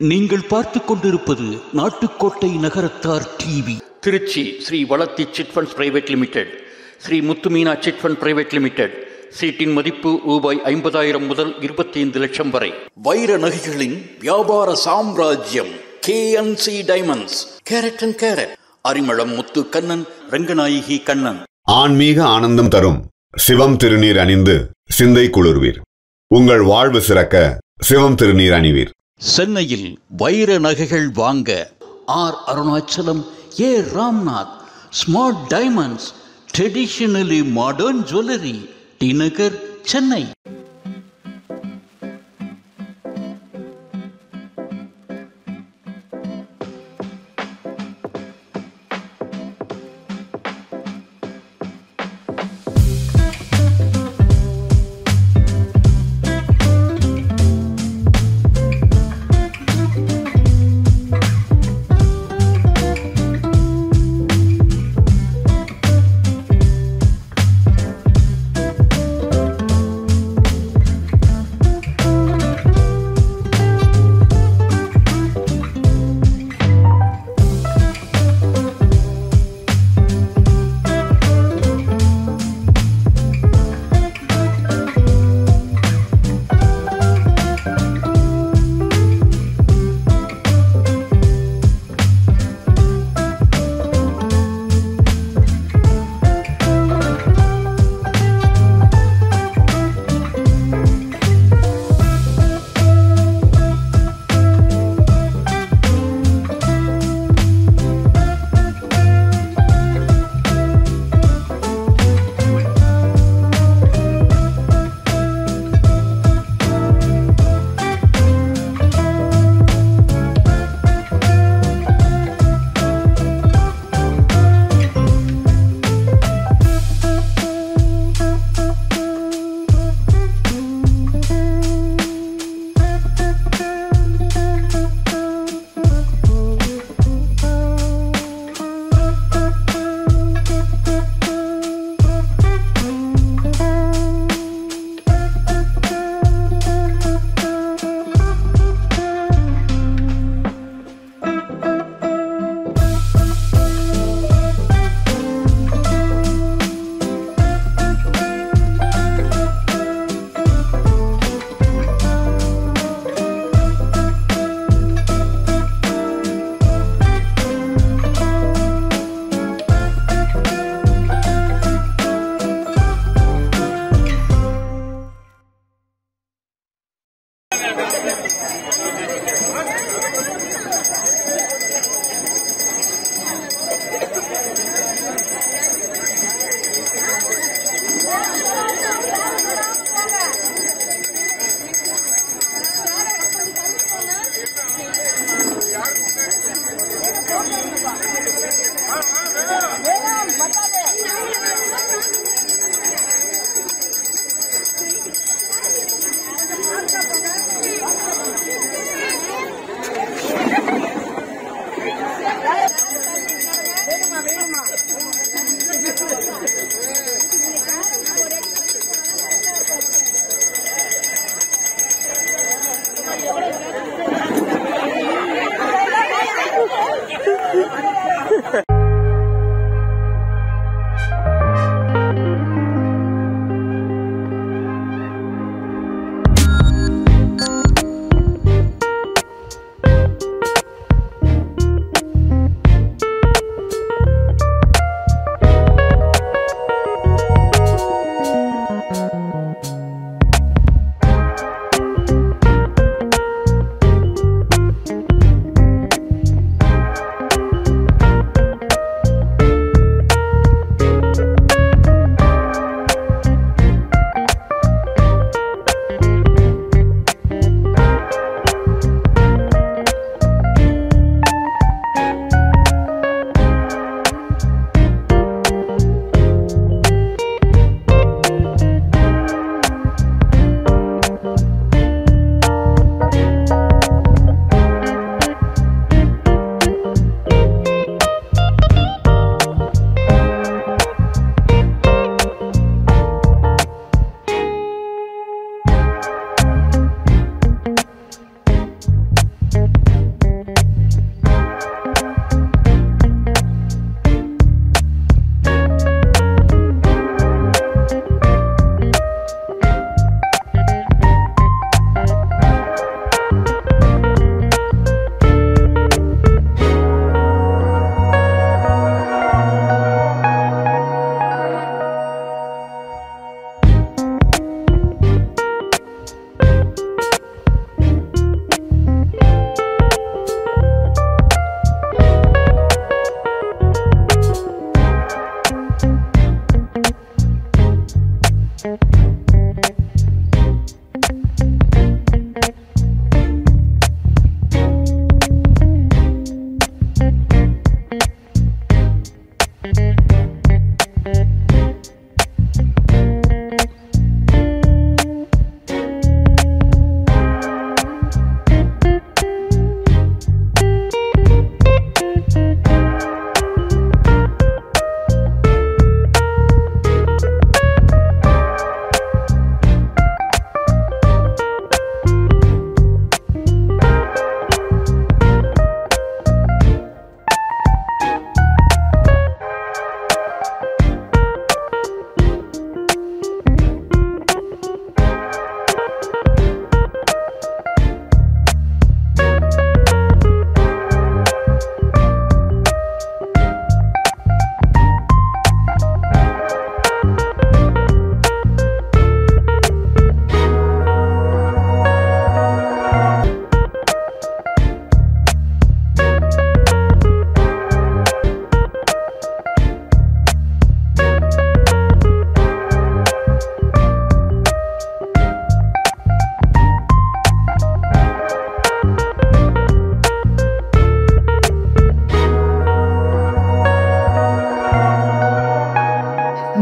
நீங்கள் பார்த்துக் கொண்டிருப்பது Nattukottai Nagarathar TV. Trichy Sri Valathi chit funds private limited, Sri Muthumeena chit fund private limited. சீட்டின் மதிப்பு ரூபாய் 50,000 முதல் 25 லட்சம் வரை. வைர நகைகளின் வியாபார சாம்ராஜ்யம் KNC diamonds. Carat and carat. Arimalam Muthu Kannan, Ranganayaki Kannan. ஆன்மீக ஆனந்தம் தரும் சிவம் திருநீர் அணிந்து சிந்தை குளிர்வீர். உங்கள் வாழ்வு சிறக்க சிவம் திருநீர் அணிவீர். சென்னையில் வைர நகைகள் வாங்க R Arunachalam, A Ramnath, smart diamonds, traditionally modern jewellery, T Nagar, Chennai.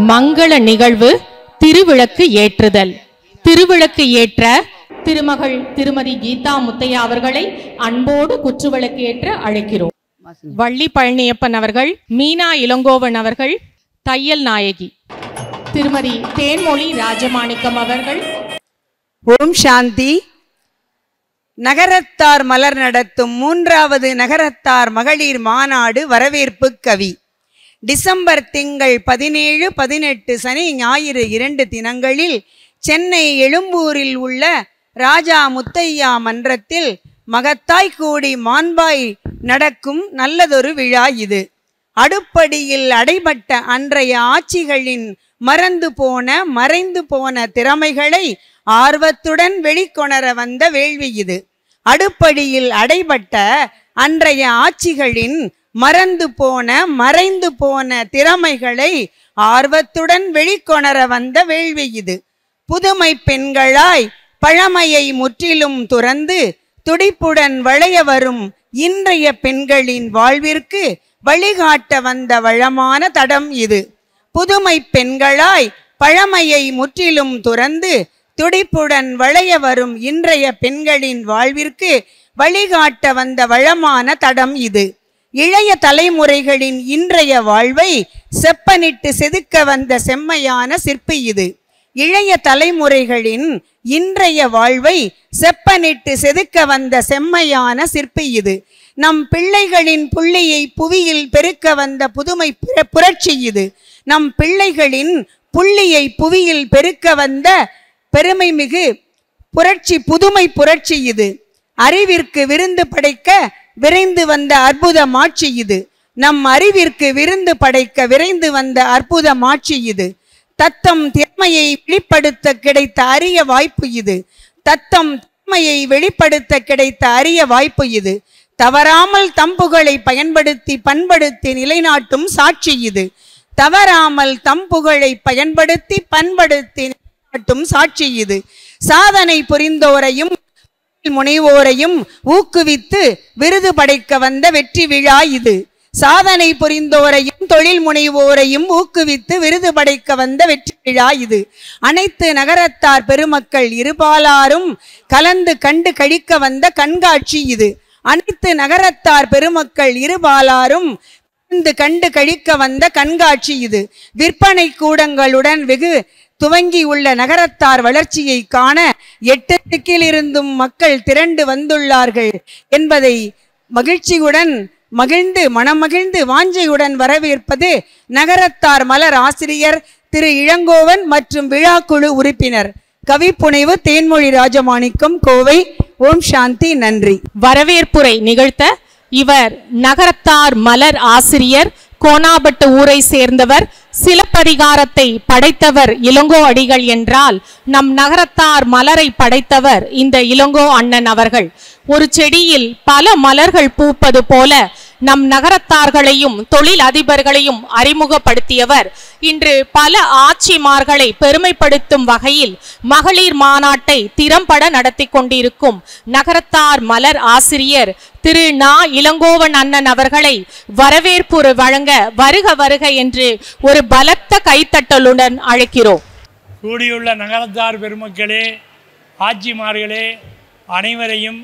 மங்கள நிகழ்வு திருவிளக்கு ஏற்றுதல். திருவிளக்கு ஏற்ற திருமகள் திருமதி கீதா முத்தையா அவர்களை அன்போடு குற்றுவிளக்கு ஏற்ற அழைக்கிறோம். வள்ளி பழனியப்பன் அவர்கள், மீனா இளங்கோவன் அவர்கள், தையல் நாயகி திருமதி தேன்மொழி ராஜமாணிக்கம் அவர்கள். ஓம் சாந்தி. நகரத்தார் மலர் நடத்தும் 3வது நகரத்தார் மகளிர் மாநாடு வரவேற்பு கவி. டிசம்பர் திங்கள் 17, 18 சனி ஞாயிறு 2 தினங்களில் சென்னை எழும்பூரில் உள்ள ராஜா முத்தையா மன்றத்தில் மகத்தாய் கூடி மாண்பாய் நடக்கும் நல்லதொரு விழா இது. அடுப்படியில் அடைபட்ட அன்றைய ஆட்சிகளின் மறைந்து போன திறமைகளை ஆர்வத்துடன் வெளிக்கொணர வந்த வேள்வி இது. அடுப்படியில் அடைபட்ட அன்றைய ஆட்சிகளின் மறைந்து போன திறமைகளை ஆர்வத்துடன் வெளிக்கொணர வந்த வேள்வி இது. புதுமை பெண்களாய் பழமையை முற்றிலும் துறந்து துடிப்புடன் வளைய வரும் இன்றைய பெண்களின் வாழ்விற்கு வழிகாட்ட வந்த வளமான தடம் இது. புதுமை பெண்களாய் பழமையை முற்றிலும் துறந்து துடிப்புடன் வளைய வரும் இன்றைய பெண்களின் வாழ்விற்கு வழிகாட்ட வந்த வளமான தடம் இது. இளைய தலைமுறைகளின் இன்றைய வாழ்வை செப்பனிட்டு செதுக்க வந்த செம்மையான சிற்பி இது. இளைய தலைமுறைகளின் இன்றைய வாழ்வை செப்பனிட்டு செதுக்க வந்த செம்மையான சிற்பி இது. நம் பிள்ளைகளின் புள்ளியை புவியில் பெருக்க வந்த புதுமை புரட்சி இது. நம் பிள்ளைகளின் புள்ளியை புவியில் பெருக்க வந்த பெருமைமிகு புரட்சி புதுமை புரட்சி இது. அறிவிற்கு விருந்து படைக்க விரைந்து வந்த அற்புத மாட்சி இது. நம் அறிவிற்கு விருந்து படைக்க விரைந்து வந்த அற்புத மாட்சி இது. தத்தம் திறமையை வெளிப்படுத்த கிடைத்த அரிய வாய்ப்பு இது. தத்தம் திறமையை வெளிப்படுத்த கிடைத்த அரிய வாய்ப்பு இது. தவறாமல் தம்புகளை பயன்படுத்தி பண்படுத்தி நிலைநாட்டும் சாட்சி இது. தவறாமல் தம்புகளை பயன்படுத்தி பண்படுத்தி நிலைநாட்டும் சாட்சி இது. சாதனை புரிந்தோரையும் முனைவோரையும் ஊக்குவித்து விருது படைக்க வந்த வெற்றி விழா இது. சாதனை புரிந்தோரையும் தொழில் முனைவோரையும் ஊக்குவித்து விருது படைக்க வந்த வெற்றி விழா இது. அனைத்து நகரத்தார் பெருமக்கள் இருபாலாரும் கலந்து கண்டு கழிக்க வந்த கண்காட்சி இது. அனைத்து நகரத்தார் பெருமக்கள் இருபாலாரும் கண்டு கழிக்க வந்த கண்காட்சி இது. விற்பனை கூடங்களுடன் வெகு துவங்கி உள்ள நகரத்தார் வளர்ச்சியை காண 8 திக்கில் இருந்தும் மக்கள் திரண்டு வந்துள்ளார்கள் என்பதை மகிழ்ச்சியுடன் மனமகிழ்ந்து வாஞ்சையுடன் வரவேற்பது நகரத்தார் மலர் ஆசிரியர் திரு இளங்கோவன் மற்றும் விழாக்குழு உறுப்பினர். கவிப்புனைவு தேன்மொழி ராஜமாணிக்கம், கோவை. ஓம் சாந்தி. நன்றி. வரவேற்புரை நிகழ்த்த இவர் நகரத்தார் மலர் ஆசிரியர், கோனாபட்டு ஊரை சேர்ந்தவர், சிலப்பதிகாரத்தை படைத்தவர் இளங்கோ அடிகள் என்றால் நம் நகரத்தார் மலரை படைத்தவர் இந்த இளங்கோ அண்ணன் அவர்கள். ஒரு செடியில் பல மலர்கள் பூப்பது போல நம் நகரத்தார்களையும் தொழில் அதிபர்களையும் அறிமுகப்படுத்தியவர். இன்று பல ஆட்சிமார்களை பெருமைப்படுத்தும் வகையில் மகளிர் மாநாட்டை திறம்பட நடத்தி கொண்டிருக்கும் நகரத்தார் மலர் ஆசிரியர் திரு நா. இளங்கோவன் அண்ணன் அவர்களை வரவேற்பு வழங்க வருக வருக என்று ஒரு பலத்த கைத்தட்டலுடன் அழைக்கிறோம். கூடியுள்ள நகரத்தார் பெருமக்களே, ஆட்சிமார்களே, அனைவரையும்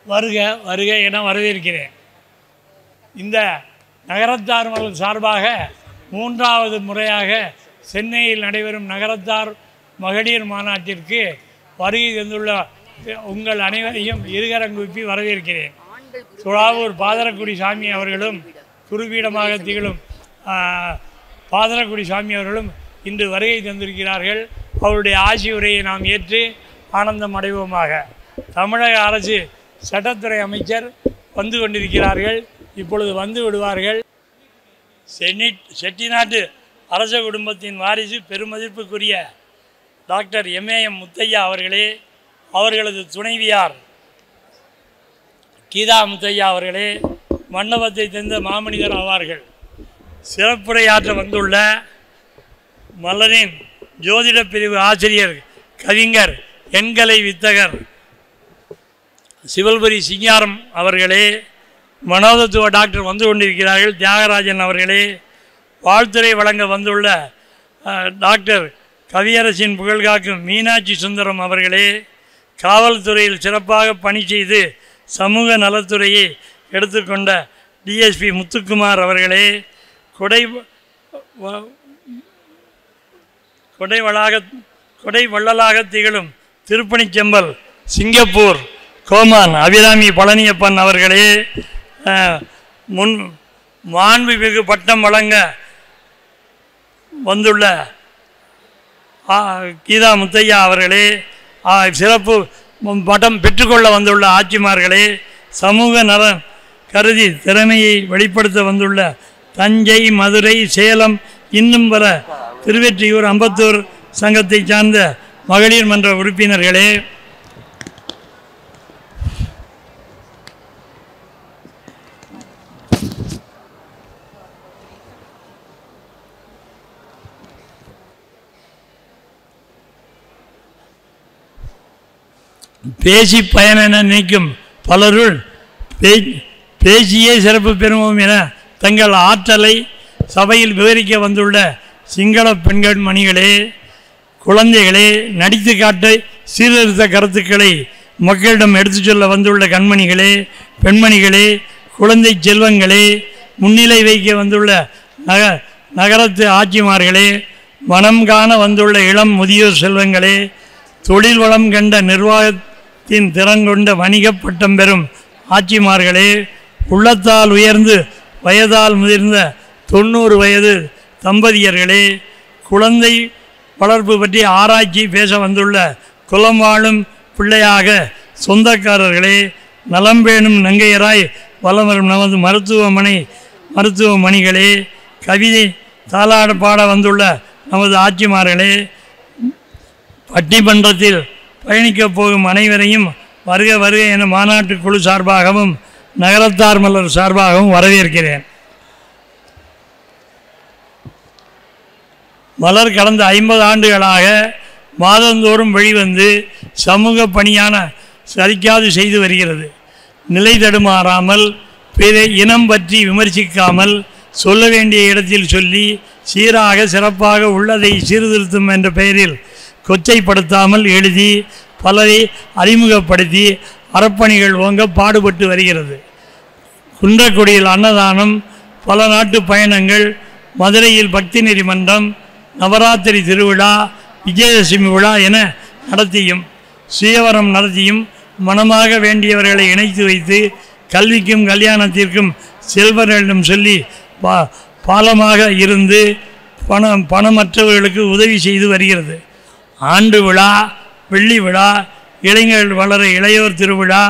வருக வருக என வரவேற்கிறேன். இந்த நகரத்தார் மலர் சார்பாக 3வது முறையாக சென்னையில் நடைபெறும் நகரத்தார் மகளிர் மாநாட்டிற்கு வருகை தந்துள்ள உங்கள் அனைவரையும் இருகரங்குப்பி வரவேற்கிறேன். துளாவூர் பாதரக்குடி சாமி அவர்களும் குருபீடமாக திகழும் பாதரக்குடி சாமி அவர்களும் இன்று வருகை தந்திருக்கிறார்கள். அவருடைய ஆட்சி உரையை நாம் ஏற்று ஆனந்தம் அடைவோமாக. தமிழக அரசு சட்டத்துறை அமைச்சர் வந்து கொண்டிருக்கிறார்கள். இப்பொழுது வந்து விடுவார்கள். செட்டிநாட்டு அரச குடும்பத்தின் வாரிசு பெருமதிப்புக்குரிய டாக்டர் எம்.ஏ.எம். முத்தையா அவர்களே, அவர்களது துணைவியார் கீதா முத்தையா அவர்களே மண்டபத்தை தந்த மாமனிதர் ஆவார்கள். சிறப்புரையாற்ற வந்துள்ள மலரின் ஜோதிட பிரிவு ஆசிரியர், கவிஞர், எண்கலை வித்தகர் சிவல்புரி சிங்காரம் அவர்களே, மனோதத்துவ டாக்டர் வந்து கொண்டிருக்கிறார்கள் தியாகராஜன் அவர்களே, வாழ்த்துறை வழங்க வந்துள்ள டாக்டர் கவியரசின் புகழ்காக்கும் மீனாட்சி சுந்தரம் அவர்களே, காவல்துறையில் சிறப்பாக பணி செய்து சமூக நலத்துறையை எடுத்துக்கொண்ட டிஎஸ்பி முத்துக்குமார் அவர்களே, கொடை வள்ளலாக திகழும் திருப்பணிச் செம்பல் சிங்கப்பூர் கோமான் அபிராமி பழனியப்பன் அவர்களே, மாண்புமிகு பட்டம் வழங்க வந்துள்ள கீதா முத்தையா அவர்களே, சிறப்பு பட்டம் பெற்றுக்கொள்ள வந்துள்ள ஆட்சிமார்களே, சமூக நலன் கருதி திறமையை வெளிப்படுத்த வந்துள்ள தஞ்சை, மதுரை, சேலம், இன்னும் பல திருவெற்றியூர், அம்பத்தூர் சங்கத்தை சார்ந்த மகளிர் மன்ற உறுப்பினர்களே, பேசி பயனென நினைக்கும் பலருள் பேசியே சிறப்பு பெறுவோம் என தங்கள் ஆற்றலை சபையில் விவரிக்க வந்துள்ள சிங்கள பெண்கள் மணிகளே, குழந்தைகளே, நடித்து காட்ட சீர்திருத்த கருத்துக்களை மக்களிடம் எடுத்துச் சொல்ல வந்துள்ள கண்மணிகளே, பெண்மணிகளே, குழந்தை செல்வங்களே, முன்னிலை வைக்க வந்துள்ள நகரத்து ஆட்சிமார்களே, மனம் காண வந்துள்ள இளம் முதியோர் செல்வங்களே, தொழில் வளம் கண்ட நிர்வாகத்தின் திறன் கொண்ட வணிக பட்டம் பெறும் ஆட்சிமார்களே, உள்ளத்தால் உயர்ந்து வயதால் முதிர்ந்த 90 வயது தம்பதியர்களே, குழந்தை வளர்ப்பு பற்றி ஆராய்ச்சி பேச வந்துள்ள குலம் வாழும் பிள்ளையாக சொந்தக்காரர்களே, நலம்பேணும் நங்கையராய் வலம் வரும் நமது மருத்துவமணிகளே, கவிதை தாலாட பாட வந்துள்ள நமது ஆட்சிமார்களே, பட்டிமன்றத்தில் பயணிக்கப் போகும் அனைவரையும் வருக வருக என மாநாட்டு குழு சார்பாகவும் நகரத்தார் மலர் சார்பாகவும் வரவேற்கிறேன். மலர் கடந்த 50 ஆண்டுகளாக மாதந்தோறும் வெளிவந்து சமூக பணியான சரிக்காது செய்து வருகிறது. நிலை தடுமாறாமல், பிற இனம் பற்றி விமர்சிக்காமல், சொல்ல வேண்டிய இடத்தில் சொல்லி சீராக சிறப்பாக உள்ளதை சீர்திருத்தும் என்ற பெயரில் கொச்சைப்படுத்தாமல் எழுதி பலரை அறிமுகப்படுத்தி அறப்பணிகள் ஓங்க பாடுபட்டு வருகிறது. குன்றக்குடியில் அன்னதானம், பல நாட்டு பயணங்கள், மதுரையில் பக்தி நெறி மன்றம், நவராத்திரி திருவிழா, விஜயதசமி விழா என நடத்தியும் சுயவரம் நடத்தியும் மனமாக வேண்டியவர்களை இணைத்து வைத்து கல்விக்கும் கல்யாணத்திற்கும் செல்வர்களிடம் சொல்லி பாலமாக இருந்து பணமற்றவர்களுக்கு உதவி செய்து வருகிறது. ஆண்டு விழா, வெள்ளி விழா, இளைஞர்கள் வளர இளையோர் திருவிழா,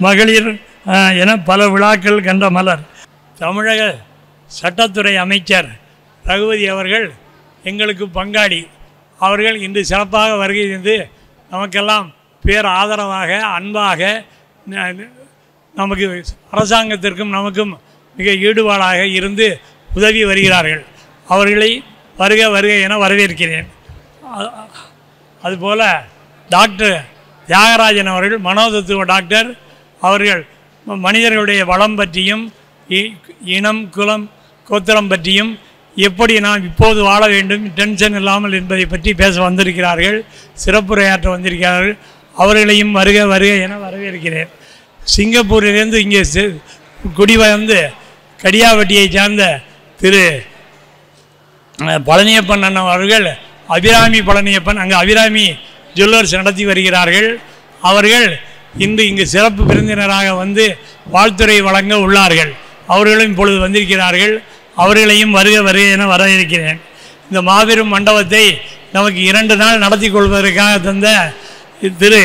மகளிர் என பல விழாக்கள் கண்ட மலர். தமிழக சட்டத்துறை அமைச்சர் ரகுபதி அவர்கள் எங்களுக்கு பங்காளி. அவர்கள் இன்று சிறப்பாக வருகை தந்து நமக்கெல்லாம் பேர் ஆதரவாக அன்பாக நமக்கு அரசாங்கத்திற்கும் நமக்கும் மிக ஈடுபாடாக இருந்து உதவி வருகிறார்கள். அவர்களை வருக வருக என வரவேற்கிறேன். அதுபோல் டாக்டர் தியாகராஜன் அவர்கள் மனோதத்துவ டாக்டர். அவர்கள் மனிதர்களுடைய வளம் பற்றியும் இனம், குலம், கோத்திரம் பற்றியும் எப்படி நாம் இப்போது வாழ வேண்டும் டென்ஷன் இல்லாமல் என்பதை பற்றி பேச வந்திருக்கிறார்கள். சிறப்புரையாற்ற வந்திருக்கிறார்கள். அவர்களையும் வருக வருக என வரவேற்கிறேன். சிங்கப்பூரிலிருந்து இங்கே குடிவந்து கடியாவட்டியை சார்ந்த திரு பழனியப்பன் அண்ணன் அவர்கள் அபிராமி பழனியப்பன் அங்கே அபிராமி ஜுவல்லர்ஸ் நடத்தி வருகிறார்கள். அவர்கள் இன்று இங்கு சிறப்பு விருந்தினராக வந்து வாழ்த்துறை வழங்க உள்ளார்கள். அவர்களும் இப்பொழுது வந்திருக்கிறார்கள். அவர்களையும் வருக வருக என வரவேற்கிறேன். இந்த மாபெரும் மண்டபத்தை நமக்கு 2 நாள் நடத்தி கொள்வதற்காக தந்த திரு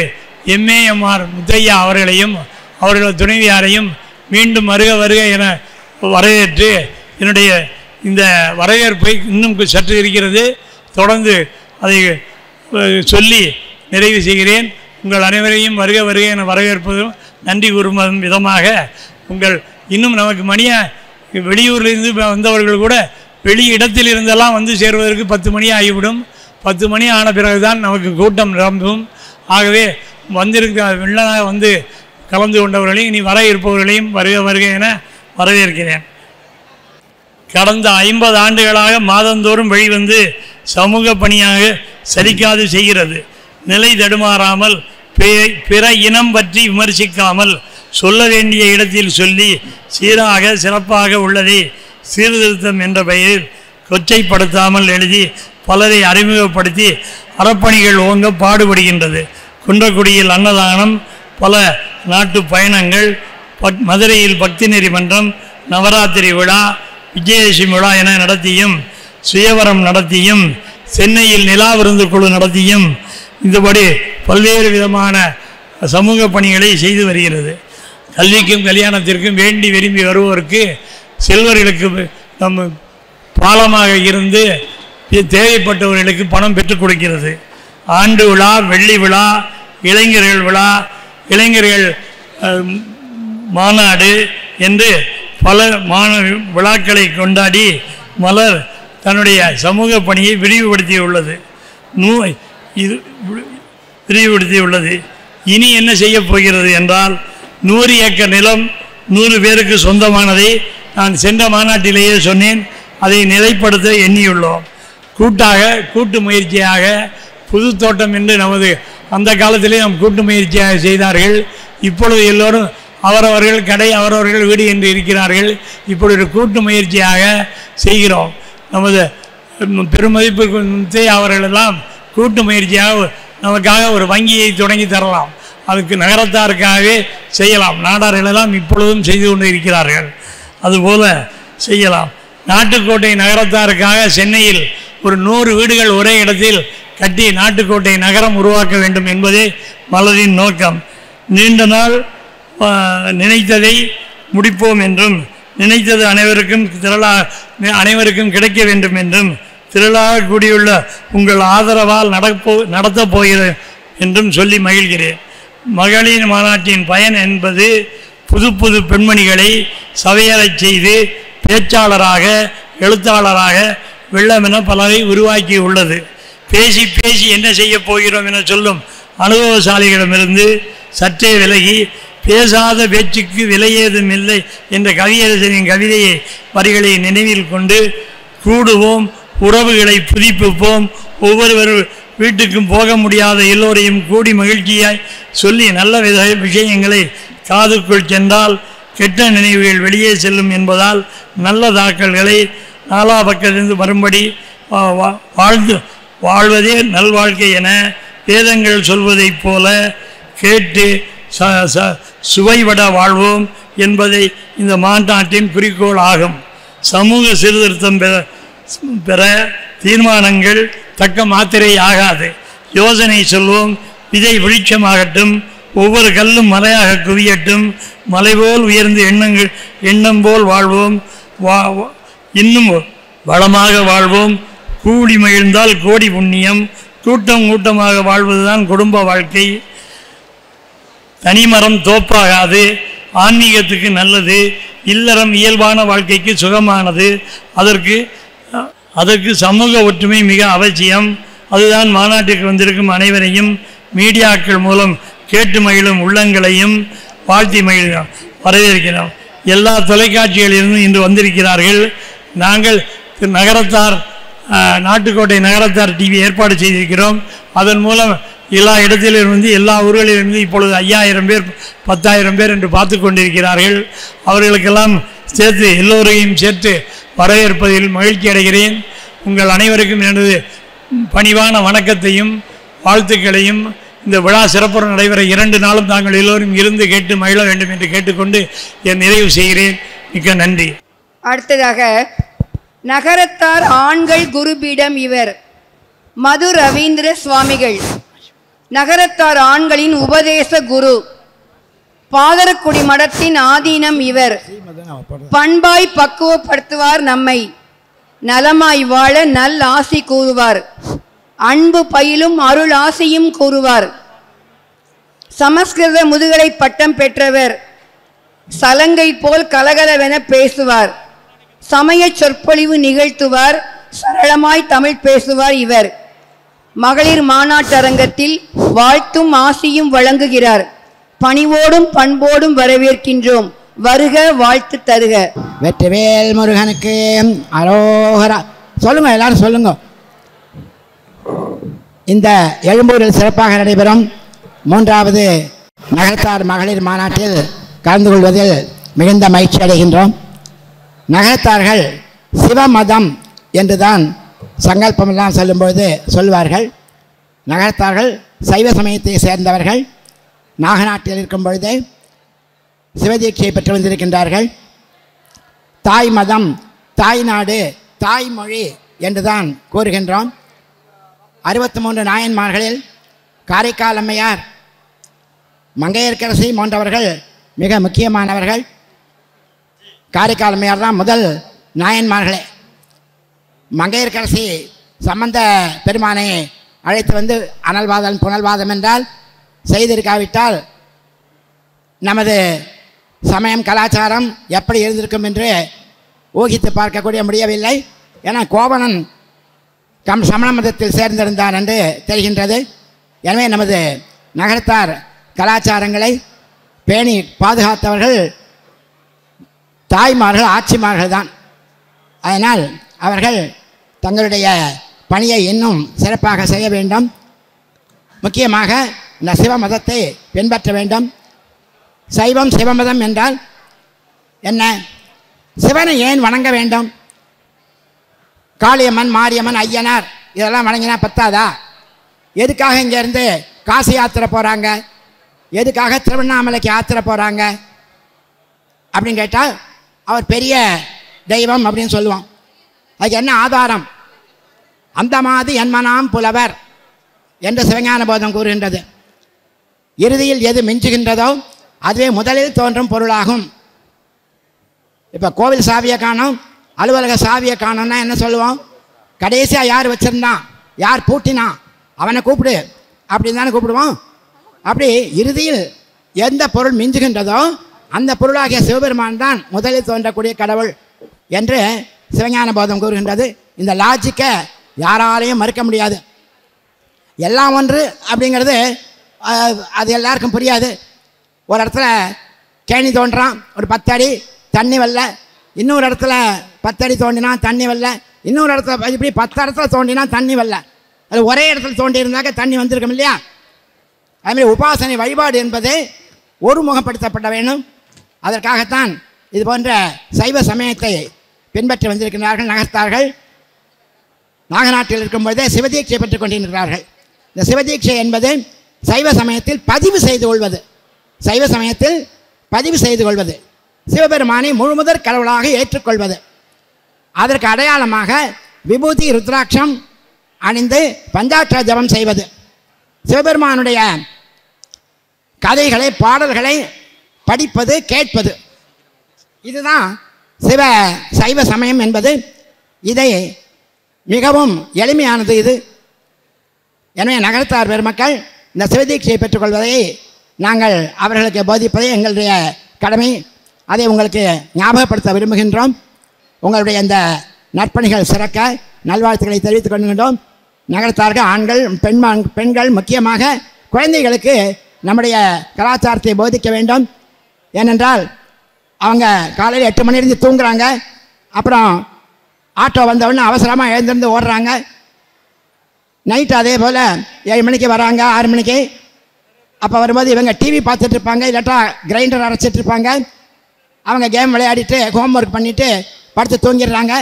எம்ஏஎம்ஆர் முத்தையா அவர்களையும் அவர்களது துணைவியாரையும் மீண்டும் வருக வருக என வரவேற்று என்னுடைய இந்த வரவேற்பை இன்னும் சற்று இருக்கிறது, தொடர்ந்து அதை சொல்லி நிறைவு செய்கிறேன். உங்கள் அனைவரையும் வருக வருக என வரவேற்பதும் நன்றி கூறும் விதமாக உங்கள் இன்னும் நமக்கு வெளியூரிலிருந்து வந்தவர்கள் கூட வெளி இடத்தில் இருந்தெல்லாம் வந்து சேருவதற்கு 10 மணி ஆகிவிடும். 10 மணி ஆன பிறகுதான் நமக்கு கூட்டம் நிரம்பும். ஆகவே வெள்ளனாக வந்து கலந்து கொண்டவர்களையும் இனி வர இருப்பவர்களையும் வருக வருக என வரவேற்கிறேன். கடந்த 50 ஆண்டுகளாக மாதந்தோறும் வெளிவந்து சமூக பணியாக சலிக்காது செய்கிறது. நிலை தடுமாறாமல் பிற இனம் பற்றி விமர்சிக்காமல் சொல்ல வேண்டிய இடத்தில் சொல்லி சீராக சிறப்பாக உள்ளதை சீர்திருத்தம் என்ற பெயரில் கொச்சைப்படுத்தாமல் எழுதி பலரை அறிமுகப்படுத்தி அறப்பணிகள் ஓங்க பாடுபடுகின்றது. குன்றக்குடியில் அன்னதானம், பல நாட்டு பயணங்கள், மதுரையில் பக்தி நெறி மன்றம், நவராத்திரி விழா, விஜயதசமி விழா என நடத்தியும், சுயவரம் நடத்தியும், சென்னையில் நிலா விருந்து குழு நடத்தியும் இந்தபடி பல்வேறு விதமான சமூக பணிகளை செய்து வருகிறது. கல்விக்கும் கல்யாணத்திற்கும் வேண்டி விரும்பி வருவோருக்கு செல்வர்களுக்கு நம்ம பாலமாக இருந்து தேவைப்பட்டவர்களுக்கு பணம் பெற்றுக் கொடுக்கிறது. ஆண்டு விழா, வெள்ளி விழா, இளைஞர்கள் விழா, இளைஞர்கள் மாநாடு என்று பல விழாக்களை கொண்டாடி மலர் தன்னுடைய சமூக பணியை விரிவுபடுத்தியுள்ளது. இனி என்ன செய்ய போகிறது என்றால், 100 ஏக்கர் நிலம் 100 பேருக்கு சொந்தமானதை நான் சென்ற மாநாட்டிலேயே சொன்னேன். அதை நிலைப்படுத்த எண்ணியுள்ளோம். கூட்டு முயற்சியாக புது தோட்டம் என்று நமது அந்த காலத்திலே நம் கூட்டு முயற்சியாக செய்தார்கள். இப்பொழுது எல்லோரும் அவரவர்கள் கடை, அவரவர்கள் வீடு என்று இருக்கிறார்கள். இப்பொழுது கூட்டு முயற்சியாக செய்கிறோம். நமது பெருமதிப்பு அவர்களெல்லாம் கூட்டு முயற்சியாக நமக்காக ஒரு வங்கியை தொடங்கி தரலாம். அதுக்கு நகரத்தாருக்காகவே செய்யலாம். நாடார்களெல்லாம் இப்பொழுதும் செய்து கொண்டு இருக்கிறார்கள். அதுபோல செய்யலாம். நாட்டுக்கோட்டை நகரத்தாருக்காக சென்னையில் ஒரு 100 வீடுகள் ஒரே இடத்தில் கட்டி நாட்டுக்கோட்டை நகரம் உருவாக்க வேண்டும் என்பதே மலரின் நோக்கம். நீண்ட நாள் நினைத்ததை முடிப்போம் என்றும், நினைத்தது அனைவருக்கும் கிடைக்க வேண்டும் என்றும், திரளாக கூடியுள்ள உங்கள் ஆதரவால் நடத்தப் போகிறது என்றும் சொல்லி மகிழ்கிறேன். மகளிர் மாநாட்டின் பயன் என்பது புது பெண்மணிகளை சவையறச் செய்து பேச்சாளராக, எழுத்தாளராக வெள்ளமென பலரை உருவாக்கி உள்ளது. பேசி என்ன செய்ய போகிறோம் என சொல்லும் அனுபவசாலிகளிடமிருந்து சற்றே விலகி, பேசாத பேச்சுக்கு விலையேதும் இல்லை என்ற கவியரசரின் கவிதையை வரிகளை நினைவில் கொண்டு கூடுவோம், உறவுகளை புதுப்பிப்போம், ஒவ்வொருவர் வீட்டுக்கும் போக முடியாத எல்லோரையும் கூடி மகிழ்ச்சியாய் சொல்லி நல்ல விஷயங்களை காதுக்குள் சென்றால் கெட்ட நினைவுகள் வெளியே செல்லும் என்பதால் நல்ல தாக்கல்களை நாலா பக்கத்திலிருந்து வரும்படி வாழ்வதே நல்வாழ்க்கை என வேதங்கள் சொல்வதைப் போல கேட்டு சுவைபட வாழ்வோம் என்பதை இந்த மாநாட்டின் குறிக்கோள் ஆகும். சமூக சீர்திருத்தம் பெற தீர்மானங்கள் தக்க மாத்திரை ஆகாது. யோசனை சொல்வோம், விதை வெளிச்சமாகட்டும், ஒவ்வொரு கல்லும் மலையாக குவியட்டும், மலை போல் உயர்ந்து எண்ணம் போல் வாழ்வோம், இன்னும் வளமாக வாழ்வோம். கூடி மகிழ்ந்தால் கோடி புண்ணியம். கூட்டமாக வாழ்வதுதான் குடும்ப வாழ்க்கை. தனிமரம் தோப்பாகாது, ஆன்மீகத்துக்கு நல்லது. இல்லறம் இயல்பான வாழ்க்கைக்கு சுகமானது. அதற்கு சமூக ஒற்றுமை மிக அவசியம். அதுதான் மாநாட்டிற்கு வந்திருக்கும் அனைவரையும் மீடியாக்கள் மூலம் கேட்டு மகிழும் உள்ளங்களையும் வாழ்த்தி மகிழ்கிறோம், வரவேற்கிறோம். எல்லா தொலைக்காட்சிகளிலிருந்தும் இன்று வந்திருக்கிறார்கள். நாங்கள் நகரத்தார் நாட்டுக்கோட்டை நகரத்தார் டிவி ஏற்பாடு செய்திருக்கிறோம். அதன் மூலம் எல்லா இடத்திலிருந்து, எல்லா ஊர்களிலிருந்து இப்பொழுது 5000 பேர் 10,000 பேர் என்று பார்த்து கொண்டிருக்கிறார்கள். அவர்களுக்கெல்லாம் சேர்த்து எல்லோரையும் சேர்த்து வரவேற்பதில் மகிழ்ச்சி அடைகிறேன். உங்கள் அனைவருக்கும் எனது பணிவான வணக்கத்தையும் வாழ்த்துக்களையும், இந்த விழா சிறப்புற நடைபெற 2 நாளும் தாங்கள் எல்லோரும் இருந்து கேட்டு மகிழ வேண்டும் என்று கேட்டுக்கொண்டு என் நிறைவு செய்கிறேன். மிக்க நன்றி. அடுத்ததாக நகரத்தார் ஆண்கள் குருபீடம் இவர் மது ரவீந்திர சுவாமிகள். நகரத்தார் ஆண்களின் உபதேச குரு. பாதரக்குடி மடத்தின் ஆதீனம் இவர். பண்பாய் பக்குவப்படுத்துவார் நம்மை. நலமாய் வாழ நல் ஆசி கூறுவார். அன்பு பயிலும் அருள் ஆசையும் கூறுவார். சமஸ்கிருத முதுகலை பட்டம் பெற்றவர். சலங்கை போல் கலகலவென பேசுவார். சமய சொற்பொழிவு நிகழ்த்துவார். சரளமாய் தமிழ் பேசுவார் இவர். மகளிர் மாநாட்டரங்கத்தில் வாழ்த்தும் ஆசியும் வழங்குகிறார். பணிவோடும் பண்போடும் வரவேற்கின்றோம். வருக, வாழ்த்து தருக. வெற்றிவேல் முருகனுக்கு அரோகரா. சொல்லுங்க, எல்லாரும் சொல்லுங்க. இந்த எழும்பூரில் சிறப்பாக நடைபெறும் 3வது நகரத்தார் மகளிர் மாநாட்டில் கலந்து கொள்வதில் மிகுந்த மகிழ்ச்சி அடைகின்றோம். நகரத்தார்கள் சிவமதம் என்றுதான் சங்கல்பமெல்லாம் சொல்லும்பொழுது சொல்வார்கள். நகரத்தார்கள் சைவ சமயத்தை சேர்ந்தவர்கள். நாகநாட்டில் இருக்கும் பொழுதே சிவதீட்சையை பெற்று வந்திருக்கின்றார்கள். தாய் மதம், தாய் நாடு, தாய்மொழி என்றுதான் கூறுகின்றோம். 63 நாயன்மார்களில் காரைக்கால் அம்மையார், மங்கையர்க்கரசி போன்றவர்கள் மிக முக்கியமானவர்கள். காரைக்கால் அம்மையார் தான் முதல் நாயன்மார்களே. மங்கையர்க்கரசி சம்பந்த பெருமானை அழைத்து வந்து அனல்வாதம் புனல்வாதம் என்றால் செய்திருக்காவிட்டால் நமது சமயம் கலாச்சாரம் எப்படி இருந்திருக்கும் என்று ஊகித்து பார்க்கக்கூடிய முடியவில்லை. ஏன்னா கோவணன் சமண மதத்தில் சேர்ந்திருந்தான் என்று தெரிகின்றது. எனவே நமது நகரத்தார் கலாச்சாரங்களை பேணி பாதுகாத்தவர்கள் தாய்மார்கள், ஆட்சிமார்கள் தான். அதனால் அவர்கள் தங்களுடைய பணியை இன்னும் சிறப்பாக செய்ய வேண்டும். முக்கியமாக இந்த சிவ மதத்தை பின்பற்ற வேண்டும். சைவம் சிவமதம் என்றால் என்ன? சிவனை ஏன் வணங்க வேண்டும்? காளியம்மன், மாரியம்மன், ஐயனார் இதெல்லாம் வணங்கினா பத்தாதா? எதுக்காக இங்கேருந்து காசி யாத்திரை போகிறாங்க? எதுக்காக திருவண்ணாமலைக்கு யாத்திரை போகிறாங்க அப்படின்னு கேட்டால் அவர் பெரிய தெய்வம் அப்படின்னு சொல்லுவோம். அதுக்கு என்ன ஆதாரம்? அந்த மாதிரி என்மனாம் புலவர் என்று சிவஞான போதம் கூறுகின்றது. இறுதியில் எது மிஞ்சுகின்றதோ அதுவே முதலில் தோன்றும் பொருளாகும். இப்போ கோவில் சாவியை காணும், அலுவலக சாவியை காணும்னா என்ன சொல்லுவோம்? கடைசியாக யார் வச்சுருந்தான், யார் பூட்டினான், அவனை கூப்பிடு அப்படின்னு தானே கூப்பிடுவோம். அப்படி இறுதியில் எந்த பொருள் மிஞ்சுகின்றதோ அந்த பொருளாகிய சிவபெருமான் தான் முதலில் தோன்றக்கூடிய கடவுள் என்று சிவஞான போதம் கூறுகின்றது. இந்த லாஜிக்கை யாராலையும் மறுக்க முடியாது. எல்லாம் ஒன்று அப்படிங்கிறது அது எல்லாருக்கும் புரியாது. ஒரு இடத்துல கேணி தோன்றான், ஒரு 10 அடி தண்ணி வரல. இன்னொரு இடத்துல 10 அடி தோண்டினா தண்ணி வரல. இன்னொரு இடத்துல இப்படி 10 இடத்துல தோண்டினா தண்ணி வரல. அது ஒரே இடத்துல தோண்டி இருந்தாக்க தண்ணி வந்திருக்கும் இல்லையா? அதுமாதிரி உபாசனை வழிபாடு என்பது ஒருமுகப்படுத்தப்பட வேண்டும். அதற்காகத்தான் இது போன்ற சைவ சமயத்தை பின்பற்றி வந்திருக்கிறார்கள் நகர்த்தார்கள். நாகநாட்டில் இருக்கும்பொழுதே சிவதீட்சை பெற்றுக் கொண்டிருக்கிறார்கள். இந்த சிவதீட்சை என்பது சைவ சமயத்தில் பதிவு செய்து கொள்வது. சைவ சமயத்தில் பதிவு செய்து கொள்வது, சிவபெருமானை முழுமுதற் கடவுளாக ஏற்றுக்கொள்வது. அதற்கு அடையாளமாக விபூதி ருத்ராட்சம் அணிந்து பஞ்சாட்சர ஜபம் செய்வது, சிவபெருமானுடைய கதைகளை பாடல்களை படிப்பது, கேட்பது. இதுதான் சைவ சமயம் என்பது. இதை மிகவும் எளிமையானது இது. எனவே நகரத்தார் பெருமக்கள் இந்த சிவதீட்சையை பெற்றுக்கொள்வதை நாங்கள் அவர்களுக்கு போதிப்பதே எங்களுடைய கடமை. அதை உங்களுக்கு ஞாபகப்படுத்த விரும்புகின்றோம். உங்களுடைய இந்த நற்பணிகள் சிறக்க நல்வாழ்த்துக்களை தெரிவித்துக் கொள்கின்றோம். நகரத்தார்கள் ஆண்கள், பெண்கள் முக்கியமாக குழந்தைகளுக்கு நம்முடைய கலாச்சாரத்தை போதிக்க வேண்டும். ஏனென்றால் அவங்க காலையில் 8 மணிலேருந்து தூங்குறாங்க, அப்புறம் ஆட்டோ வந்தவுடனே அவசரமாக எழுந்திருந்து ஓடுறாங்க. நைட்டு அதே போல் 7 மணிக்கு வராங்க, 6 மணிக்கு. அப்போ வரும்போது இவங்க டிவி பார்த்துட்டு இருப்பாங்க, இல்லாட்டா கிரைண்டர் அரைச்சிட்டு இருப்பாங்க. அவங்க கேம் விளையாடிட்டு ஹோம்ஒர்க் பண்ணிவிட்டு படுத்து தூங்கிடுறாங்க.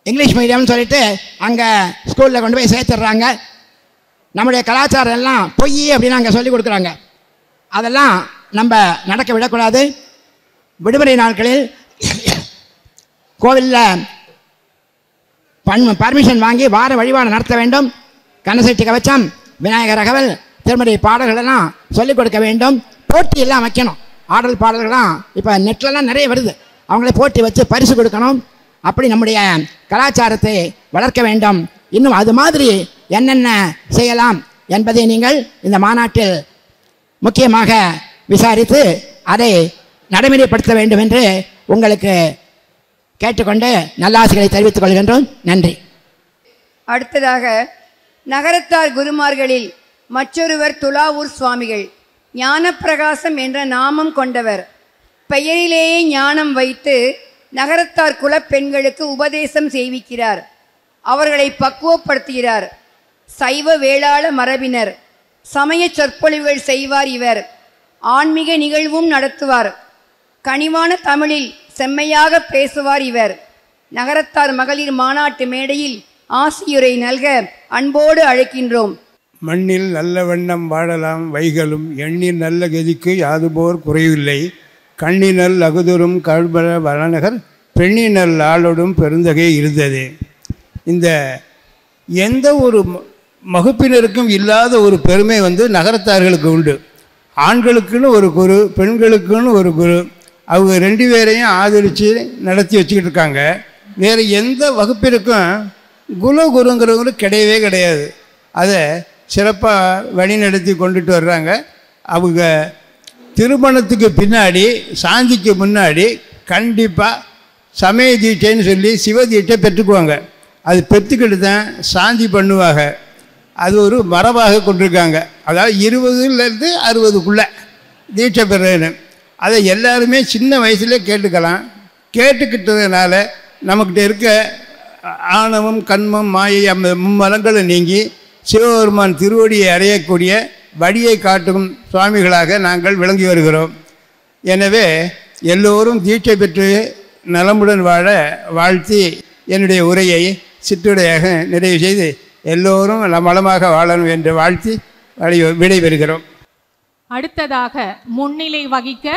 இங்கிலீஷ் மீடியம்னு சொல்லிட்டு அங்கே ஸ்கூலில் கொண்டு போய் சேர்த்துடுறாங்க. நம்முடைய கலாச்சாரம் எல்லாம் பொய் அப்படின்னு அங்கே சொல்லி கொடுக்குறாங்க. அதெல்லாம் நம்ம நடக்க விடக்கூடாது. விடுமுறை நாட்களில் கோவிலில் பர்மிஷன் வாங்கி வார வழிபாடு நடத்த வேண்டும். கனசெட்டி கவச்சம், விநாயகர் அகவல், திருமறை பாடல்களெல்லாம் சொல்லிக் கொடுக்க வேண்டும். போட்டியெல்லாம் வைக்கணும். ஆடல் பாடல்கள்லாம் இப்போ நெட்லலாம் நிறைய வருது. அவங்களே போட்டி வச்சு பரிசு கொடுக்கணும். அப்படி நம்முடைய கலாச்சாரத்தை வளர்க்க வேண்டும். இன்னும் அது மாதிரி என்னென்ன செய்யலாம் என்பதை நீங்கள் இந்த மாநாட்டில் முக்கியமாக விசாரித்து அதை நடைமுறைப்படுத்த வேண்டும் என்று உங்களுக்கு கேட்டுக்கொண்டு நல்லாசிகளை தெரிவித்துக் கொள்கின்றோம். நன்றி. அடுத்ததாக நகரத்தார் குருமார்களில் மற்றொருவர் துலாவூர் சுவாமிகள். ஞானப்பிரகாசம் என்ற நாமம் கொண்டவர். பெயரிலேயே ஞானம் வைத்து நகரத்தார் குலப்பெண்களுக்கு உபதேசம் செய்விக்கிறார், அவர்களை பக்குவப்படுத்துகிறார். சைவ வேளாள மரபினர். சமய சொற்பொழிவுகள் செய்வார் இவர். ஆன்மீக நிகழ்வும் நடத்துவார். கனிவான தமிழில் செம்மையாக பேசுவார் இவர். நகரத்தார் மகளிர் மாநாட்டு மேடையில் ஆசியுரை நல்க அன்போடு அழைக்கின்றோம். மண்ணில் நல்ல வண்ணம் வாழலாம் வைகளும், எண்ணில் நல்ல கதிக்கு யாதுபோர் குறைவில்லை, கண்ணினல் அகுதரும் கழ்பல வளநகர், பெண்ணினல் ஆளோடும் பெருந்தகை இருந்தது. இந்த எந்த ஒரு வகுப்பினருக்கும் இல்லாத ஒரு பெருமை நகரத்தார்களுக்கு உண்டு. ஆண்களுக்குன்னு ஒரு குரு, பெண்களுக்குன்னு ஒரு குரு. அவங்க 2 பேரையும் ஆதரித்து நடத்தி வச்சுக்கிட்டு இருக்காங்க. வேறு எந்த வகுப்பிற்கும் குருங்கிறவங்களுக்கு கிடையவே கிடையாது. அதை சிறப்பாக வழி நடத்தி கொண்டுட்டு வர்றாங்க. அவங்க திருமணத்துக்கு பின்னாடி, சாந்திக்கு முன்னாடி கண்டிப்பாக சமய தீட்சைன்னு சொல்லி சிவ தீட்சை பெற்றுக்குவாங்க. அது பெற்றுக்கிட்டு தான் சாந்தி பண்ணுவாங்க. அது ஒரு மரபாக கொண்டிருக்காங்க. அதாவது 20லேருந்து 60க்குள்ளே தீட்சை பெறேன்னு அதை எல்லாருமே சின்ன வயசுலேயே கேட்டுக்கலாம். கேட்டுக்கிட்டதுனால நமக்கிட்ட இருக்க ஆணவம், கண்மம், மாயை மும்மலங்களை நீங்கி சிவபெருமான் திருவடியை அடையக்கூடிய வழியை காட்டும் சுவாமிகளாக நாங்கள் விளங்கி வருகிறோம். எனவே எல்லோரும் தீட்சை பெற்று நலமுடன் வாழ வாழ்த்தி என்னுடைய உரையை சிற்றுரையாக நிறைவு செய்து எல்லோரும் நலமாக வாழணும் என்று வாழ்த்தி விடைபெறுகிறோம். அடுத்ததாக முன்னிலை வகிக்க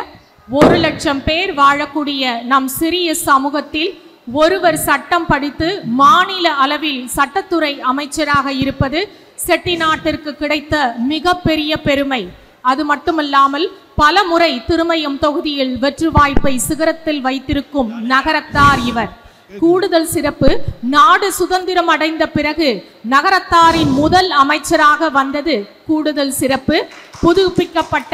1,00,000 பேர் வாழக்கூடிய நம் சிறிய சமூகத்தில் ஒருவர் சட்டம் படித்து மாநில அளவில் சட்டத்துறை அமைச்சராக இருப்பது செட்டிநாட்டிற்கு கிடைத்த மிகப்பெரிய பெருமை. அது மட்டுமல்லாமல் பல முறை திருமயம் தொகுதியில் வெற்றி வாய்ப்பை சிகரத்தில் வைத்திருக்கும் நகரத்தார் இவர். கூடுதல் சிறப்பு, நாடு சுதந்திரம் அடைந்த பிறகு நகரத்தாரின் முதல் அமைச்சராக வந்தது கூடுதல் சிறப்பு. புதுப்பிக்கப்பட்ட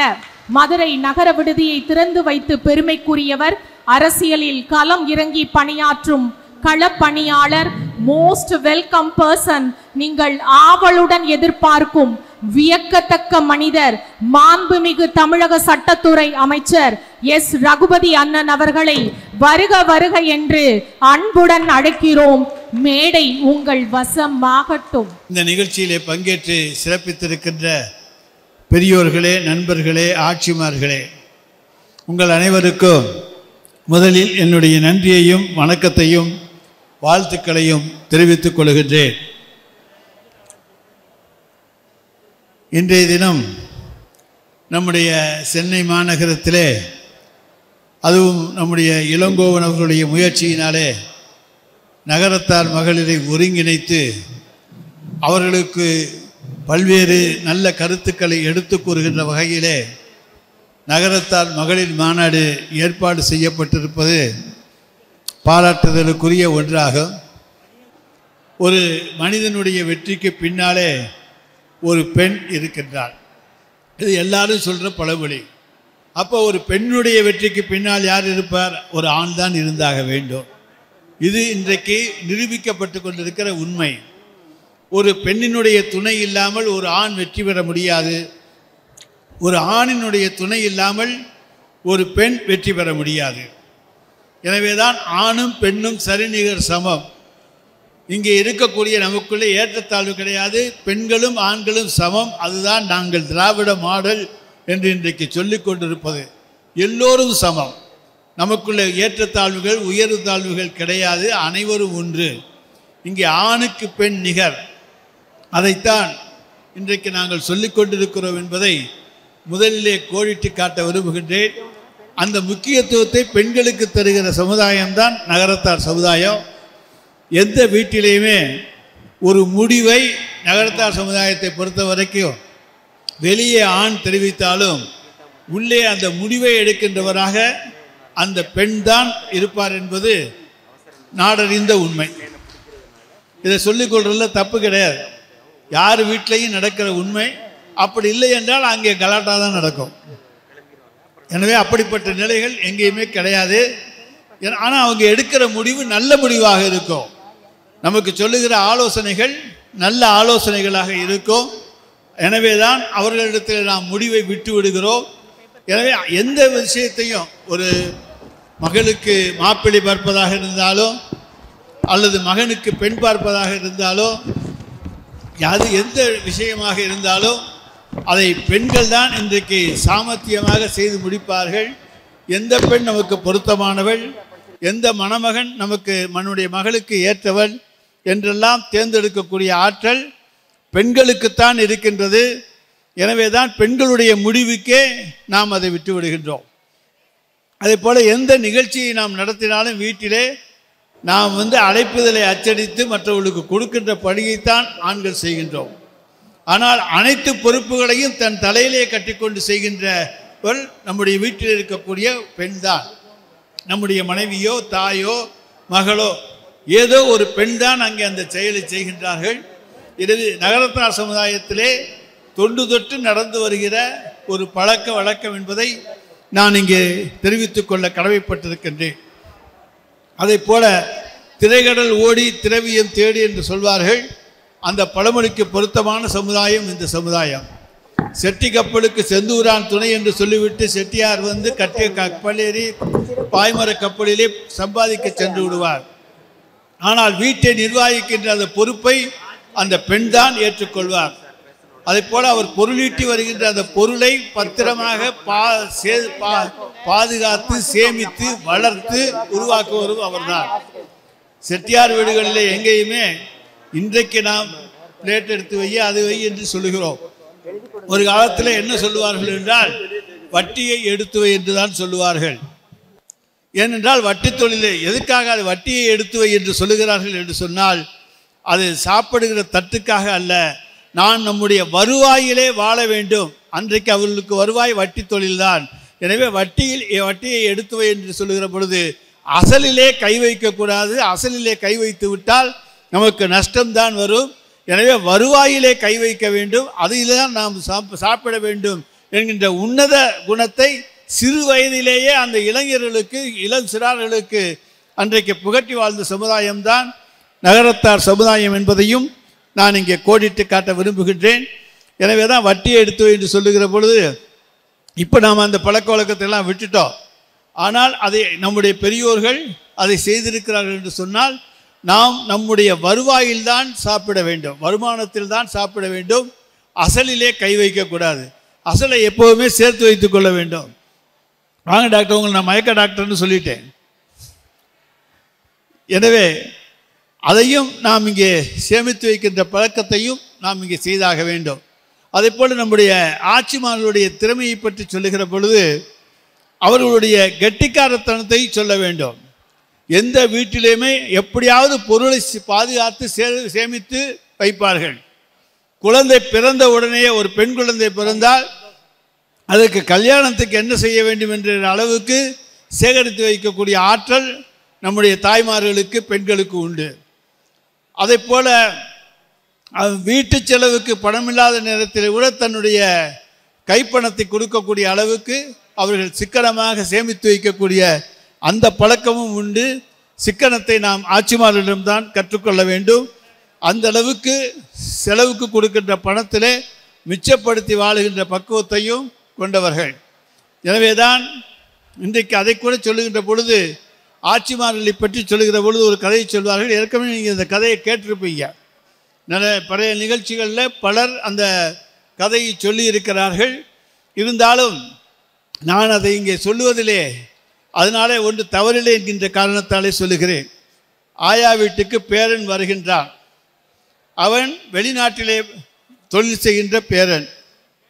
மதுரை நகர விடுதியை திறந்து வைத்து பெருமைக்குரியவர். அரசியலில் களம் இறங்கி பணியாற்றும் களப்பணியாளர். Most welcome person. நீங்கள் ஆவலுடன் எதிர்பார்க்கும் வியக்கத்தக்க மனிதர், மாண்புமிகு தமிழக சட்டத்துறை அமைச்சர் எஸ் ரகுபதி அண்ணன் அவர்களை வருக வருக என்று அன்புடன் அழைக்கிறோம். மேடை உங்கள் வசமாகட்டும். இந்த நிகழ்ச்சியிலே பங்கேற்று சிறப்பித்திருக்கின்ற பெரியோர்களே, நண்பர்களே, ஆட்சிமார்களே, உங்கள் அனைவருக்கும் முதலில் என்னுடைய நன்றியையும் வணக்கத்தையும் வாழ்த்துக்களையும் தெரிவித்துக் கொள்கின்றேன். இன்றைய தினம் நம்முடைய சென்னை மாநகரத்திலே, அதுவும் நம்முடைய இளங்கோவன் அவர்களுடைய முயற்சியினாலே நகரத்தார் மகளிரை ஒருங்கிணைத்து அவர்களுக்கு பல்வேறு நல்ல கருத்துக்களை எடுத்து கூறுகின்ற வகையிலே நகரத்தார் மகளிர் மாநாடு ஏற்பாடு செய்யப்பட்டிருப்பது பாராட்டுதலுக்குரிய ஒன்றாகும். ஒரு மனிதனுடைய வெற்றிக்கு பின்னாலே ஒரு பெண் இருக்கின்றாள். இது எல்லாரும் சொல்கிற பழமொழி. அப்போ ஒரு பெண்ணுடைய வெற்றிக்கு பின்னால் யார் இருப்பார்? ஒரு ஆண் தான் இருந்தாக வேண்டும். இது இன்றைக்கு நிரூபிக்கப்பட்டு கொண்டிருக்கிற உண்மை. ஒரு பெண்ணினுடைய துணை இல்லாமல் ஒரு ஆண் வெற்றி பெற முடியாது. ஒரு ஆணினுடைய துணை இல்லாமல் ஒரு பெண் வெற்றி பெற முடியாது. எனவேதான் ஆணும் பெண்ணும் சரிநிகர் சமம். இங்கே இருக்கக்கூடிய நமக்குள்ளே ஏற்றத்தாழ்வு கிடையாது. பெண்களும் ஆண்களும் சமம். அதுதான் நாங்கள் திராவிட மாடல் என்று இன்றைக்கு சொல்லிக் கொண்டிருப்பது. எல்லோரும் சமம். நமக்குள்ளே ஏற்றத்தாழ்வுகள், உயர்வு தாழ்வுகள் கிடையாது. அனைவரும் ஒன்று. இங்கே ஆணுக்கு பெண் நிகர். அதைத்தான் இன்றைக்கு நாங்கள் சொல்லிக் கொண்டிருக்கிறோம் என்பதை முதலிலே கோடிட்டு காட்ட விரும்புகின்றேன். அந்த முக்கியத்துவத்தை பெண்களுக்கு தருகிற சமுதாயம்தான் நகரத்தார் சமுதாயம். எந்த வீட்டிலேயுமே ஒரு முடிவை நகரத்தார் சமுதாயத்தை பொறுத்த வரைக்கும் வெளியே ஆண் தெரிவித்தாலும் உள்ளே அந்த முடிவை எடுக்கின்றவராக அந்த பெண் தான் இருப்பார் என்பது நாடறிந்த உண்மை. இதை சொல்லிக்கொள்றதுல தப்பு கிடையாது. யார் வீட்டிலையும் நடக்கிற உண்மை. அப்படி இல்லை என்றால் அங்கே கலாட்டா தான் நடக்கும். எனவே அப்படிப்பட்ட நிலைகள் எங்கேயுமே கிடையாது. ஆனால் அவங்க எடுக்கிற முடிவு நல்ல முடிவாக இருக்கும். நமக்கு சொல்லுகிற ஆலோசனைகள் நல்ல ஆலோசனைகளாக இருக்கும். எனவே தான் அவர்களிடத்தில் நாம் முடிவை விட்டு விடுகிறோம். எனவே எந்த விஷயத்தையும், ஒரு மகளுக்கு மாப்பிள்ளை பார்ப்பதாக இருந்தாலும் அல்லது மகனுக்கு பெண் பார்ப்பதாக இருந்தாலும் அது எந்த விஷயமாக இருந்தாலும் அதை பெண்கள் தான் இன்றைக்கு சாமர்த்தியமாக செய்து முடிப்பார்கள். எந்த பெண் நமக்கு பொருத்தமானவள், எந்த மணமகன் நமக்கு நம்முடைய மகளுக்கு ஏற்றவள் என்றெல்லாம் தேர்ந்தெடுக்கக்கூடிய ஆற்றல் பெண்களுக்குத்தான் இருக்கின்றது. எனவே தான் பெண்களுடைய முடிவுக்கே நாம் அதை விட்டு விடுகின்றோம். அதே போல் எந்த நிகழ்ச்சியை நாம் நடத்தினாலும் வீட்டிலே நாம் அழைப்புதலை அச்சடித்து மற்றவர்களுக்கு கொடுக்கின்ற பணியைத்தான் ஆண்கள் செய்கின்றோம். ஆனால் அனைத்து பொறுப்புகளையும் தன் தலையிலே கட்டிக்கொண்டு செய்கின்றவள் நம்முடைய வீட்டில் இருக்கக்கூடிய பெண் தான். நம்முடைய மனைவியோ தாயோ மகளோ ஏதோ ஒரு பெண் தான் அங்கே அந்த செயலை செய்கின்றார்கள். இது நகரத்தார் சமுதாயத்திலே தொண்டு தொட்டு நடந்து வருகிற ஒரு பழக்க வழக்கம் என்பதை நான் இங்கே தெரிவித்துக் கொள்ள கடமைப்பட்டிருக்கின்றேன். அதை போல திரைகடல் ஓடி திரவியம் தேடி என்று சொல்வார்கள். அந்த பழமொழிக்கு பொருத்தமான சமுதாயம் இந்த சமுதாயம். செட்டி கப்பலுக்கு செந்தூரான் துணை என்று சொல்லிவிட்டு செட்டியார் கட்டிய கப்பலேறி பாய்மர கப்பலிலே சம்பாதிக்க சென்று விடுவார். ஆனால் வீட்டை நிர்வகிக்கின்ற அந்த பொறுப்பை அந்த பெண் தான் ஏற்றுக்கொள்வார். அதை போல அவர் பொருளீட்டி வருகின்ற அந்த பொருளை பத்திரமாக பாதுகாத்து சேமித்து வளர்த்து உருவாக்குவரும் அவர்தான். செட்டியார் வீடுகளில் எங்கேயுமே இன்றைக்கு நாம் பிளேட் எடுத்து வை அது வை என்று சொல்லுகிறோம். ஒரு காலத்தில் என்ன சொல்லுவார்கள் என்றால் வட்டியை எடுத்து வை என்று தான் சொல்லுவார்கள். ஏனென்றால் வட்டி தொழிலை எதுக்காக அது வட்டியை எடுத்து வை என்று சொல்லுகிறார்கள் என்று சொன்னால் அது சாப்பிடுகிற தட்டுக்காக அல்ல, நான் நம்முடைய வருவாயிலே வாழ வேண்டும். அன்றைக்கு அவர்களுக்கு வருவாய் வட்டி தொழில்தான். எனவே வட்டியை எடுத்து வை என்று சொல்லுகிற பொழுது அசலிலே கை வைக்கக்கூடாது. அசலிலே கை வைத்து விட்டால் நமக்கு நஷ்டம்தான் வரும். எனவே வருவாயிலே கை வைக்க வேண்டும், அதிலே தான் நாம் சாப்பிட வேண்டும் என்கின்ற உன்னத குணத்தை சிறு வயதிலேயே அந்த இளைஞர்களுக்கு இளம் சிறார்களுக்கு அன்றைக்கு புகட்டி வாழ்ந்த சமுதாயம்தான் நகரத்தார் சமுதாயம் என்பதையும் நான் இங்கே கோடிட்டு காட்ட விரும்புகின்றேன். எனவே தான் வட்டியை எடுத்து என்று சொல்லுகிற பொழுது இப்போ நாம் அந்த பழக்க வழக்கத்தை எல்லாம் விட்டுட்டோம். ஆனால் அதை நம்முடைய பெரியோர்கள் அதை செய்திருக்கிறார்கள் என்று சொன்னால் நாம் நம்முடைய வருவாயில்தான் சாப்பிட வேண்டும், வருமானத்தில் தான் சாப்பிட வேண்டும். அசலிலே கை வைக்கக்கூடாது. அசலை எப்போவுமே சேர்த்து வைத்துக் கொள்ள வேண்டும். வாங்க டாக்டர், உங்களை நான் மயக்க டாக்டர்னு சொல்லிட்டேன். எனவே அதையும் நாம் இங்கே சேமித்து வைக்கின்ற பழக்கத்தையும் நாம் இங்கே செய்தாக வேண்டும். அதே போல் நம்முடைய ஆட்சிமார்களுடைய திறமையை பற்றி சொல்லுகிற பொழுது அவர்களுடைய கெட்டிக்காரத்தனத்தை சொல்ல வேண்டும். எந்த வீட்டிலையுமே எப்படியாவது பொருளை பாதுகாத்து சேமித்து வைப்பார்கள். குழந்தை பிறந்த உடனே ஒரு பெண் குழந்தை பிறந்தால் அதற்கு கல்யாணத்துக்கு என்ன செய்ய வேண்டும் என்ற அளவுக்கு சேகரித்து வைக்கக்கூடிய ஆற்றல் நம்முடைய தாய்மார்களுக்கு பெண்களுக்கு உண்டு. அதை போல வீட்டு செலவுக்கு பணமில்லாத நேரத்தில் கூட தன்னுடைய கைப்பணத்தை கொடுக்கக்கூடிய அளவுக்கு அவர்கள் சிக்கனமாக சேமித்து வைக்கக்கூடிய அந்த பழக்கமும் உண்டு. சிக்கனத்தை நாம் ஆட்சிமாரிடம்தான் கற்றுக்கொள்ள வேண்டும். அந்த அளவுக்கு செலவுக்கு கொடுக்கின்ற பணத்திலே மிச்சப்படுத்தி வாழுகின்ற பக்குவத்தையும் கொண்டவர்கள். எனவேதான் இன்றைக்கு அதை கூட சொல்லுகின்ற பொழுது ஆட்சிமார்களை பற்றி சொல்லுகிற பொழுது ஒரு கதையை சொல்வார்கள். ஏற்கனவே நீங்கள் இந்த கதையை கேட்டிருப்பீங்க. பழைய நிகழ்ச்சிகளில் பலர் அந்த கதையை சொல்லி இருக்கிறார்கள். இருந்தாலும் நான் அதை இங்கே சொல்லுவதிலே அதனாலே ஒன்று தவறில்லை என்கின்ற காரணத்தாலே சொல்லுகிறேன். ஆயா வீட்டுக்கு பேரன் வருகின்றான். அவன் வெளிநாட்டிலே தொழில் செய்கின்ற பேரன்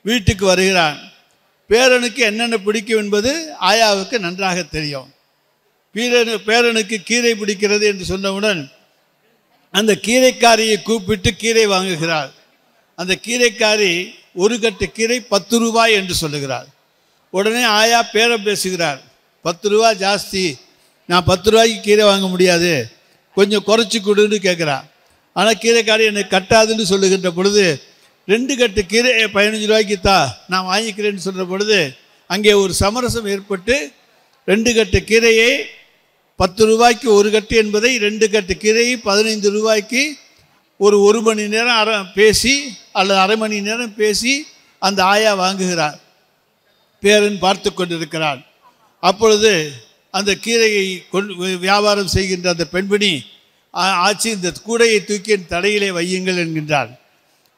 வீட்டுக்கு வருகிறான். பேரனுக்கு என்னென்ன பிடிக்கும் என்பது ஆயாவுக்கு நன்றாக தெரியும். பேரனுக்கு கீரை பிடிக்கிறது என்று சொன்னவுடன் அந்த கீரைக்காரியை கூப்பிட்டு கீரை வாங்குகிறார். அந்த கீரைக்காரி ஒரு கட்டு கீரை 10 ரூபாய் என்று சொல்லுகிறார். உடனே ஆயா பேரம் பேசுகிறார். 10 ரூபா ஜாஸ்தி, நான் 10 ரூபாய்க்கு கீரை வாங்க முடியாது, கொஞ்சம் குறைச்சி கொடுன்னு கேட்குறான். ஆனால் கீரைக்காரி என்னை கட்டாதுன்னு சொல்லுகின்ற பொழுது 2 கட்டு கீரை 15 ரூபாய்க்கு தான் நான் வாங்கிக்கிறேன்னு சொல்கிற பொழுது அங்கே ஒரு சமரசம் ஏற்பட்டு 2 கட்டு கீரையை 10 ரூபாய்க்கு ஒரு கட்டு என்பதை 2 கட்டு கீரையை 15 ரூபாய்க்கு ஒரு மணி நேரம் பேசி அல்லது அரை மணி நேரம் பேசி அந்த ஆயா வாங்குகிறார். பேரன் பார்த்து கொண்டிருக்கிறான். அப்பொழுது அந்த கீரையை வியாபாரம் செய்கின்ற அந்த பெண்மணி ஆட்சி இந்த கூடையை தூக்கி என் தலையிலே வையுங்கள் என்கின்றார்.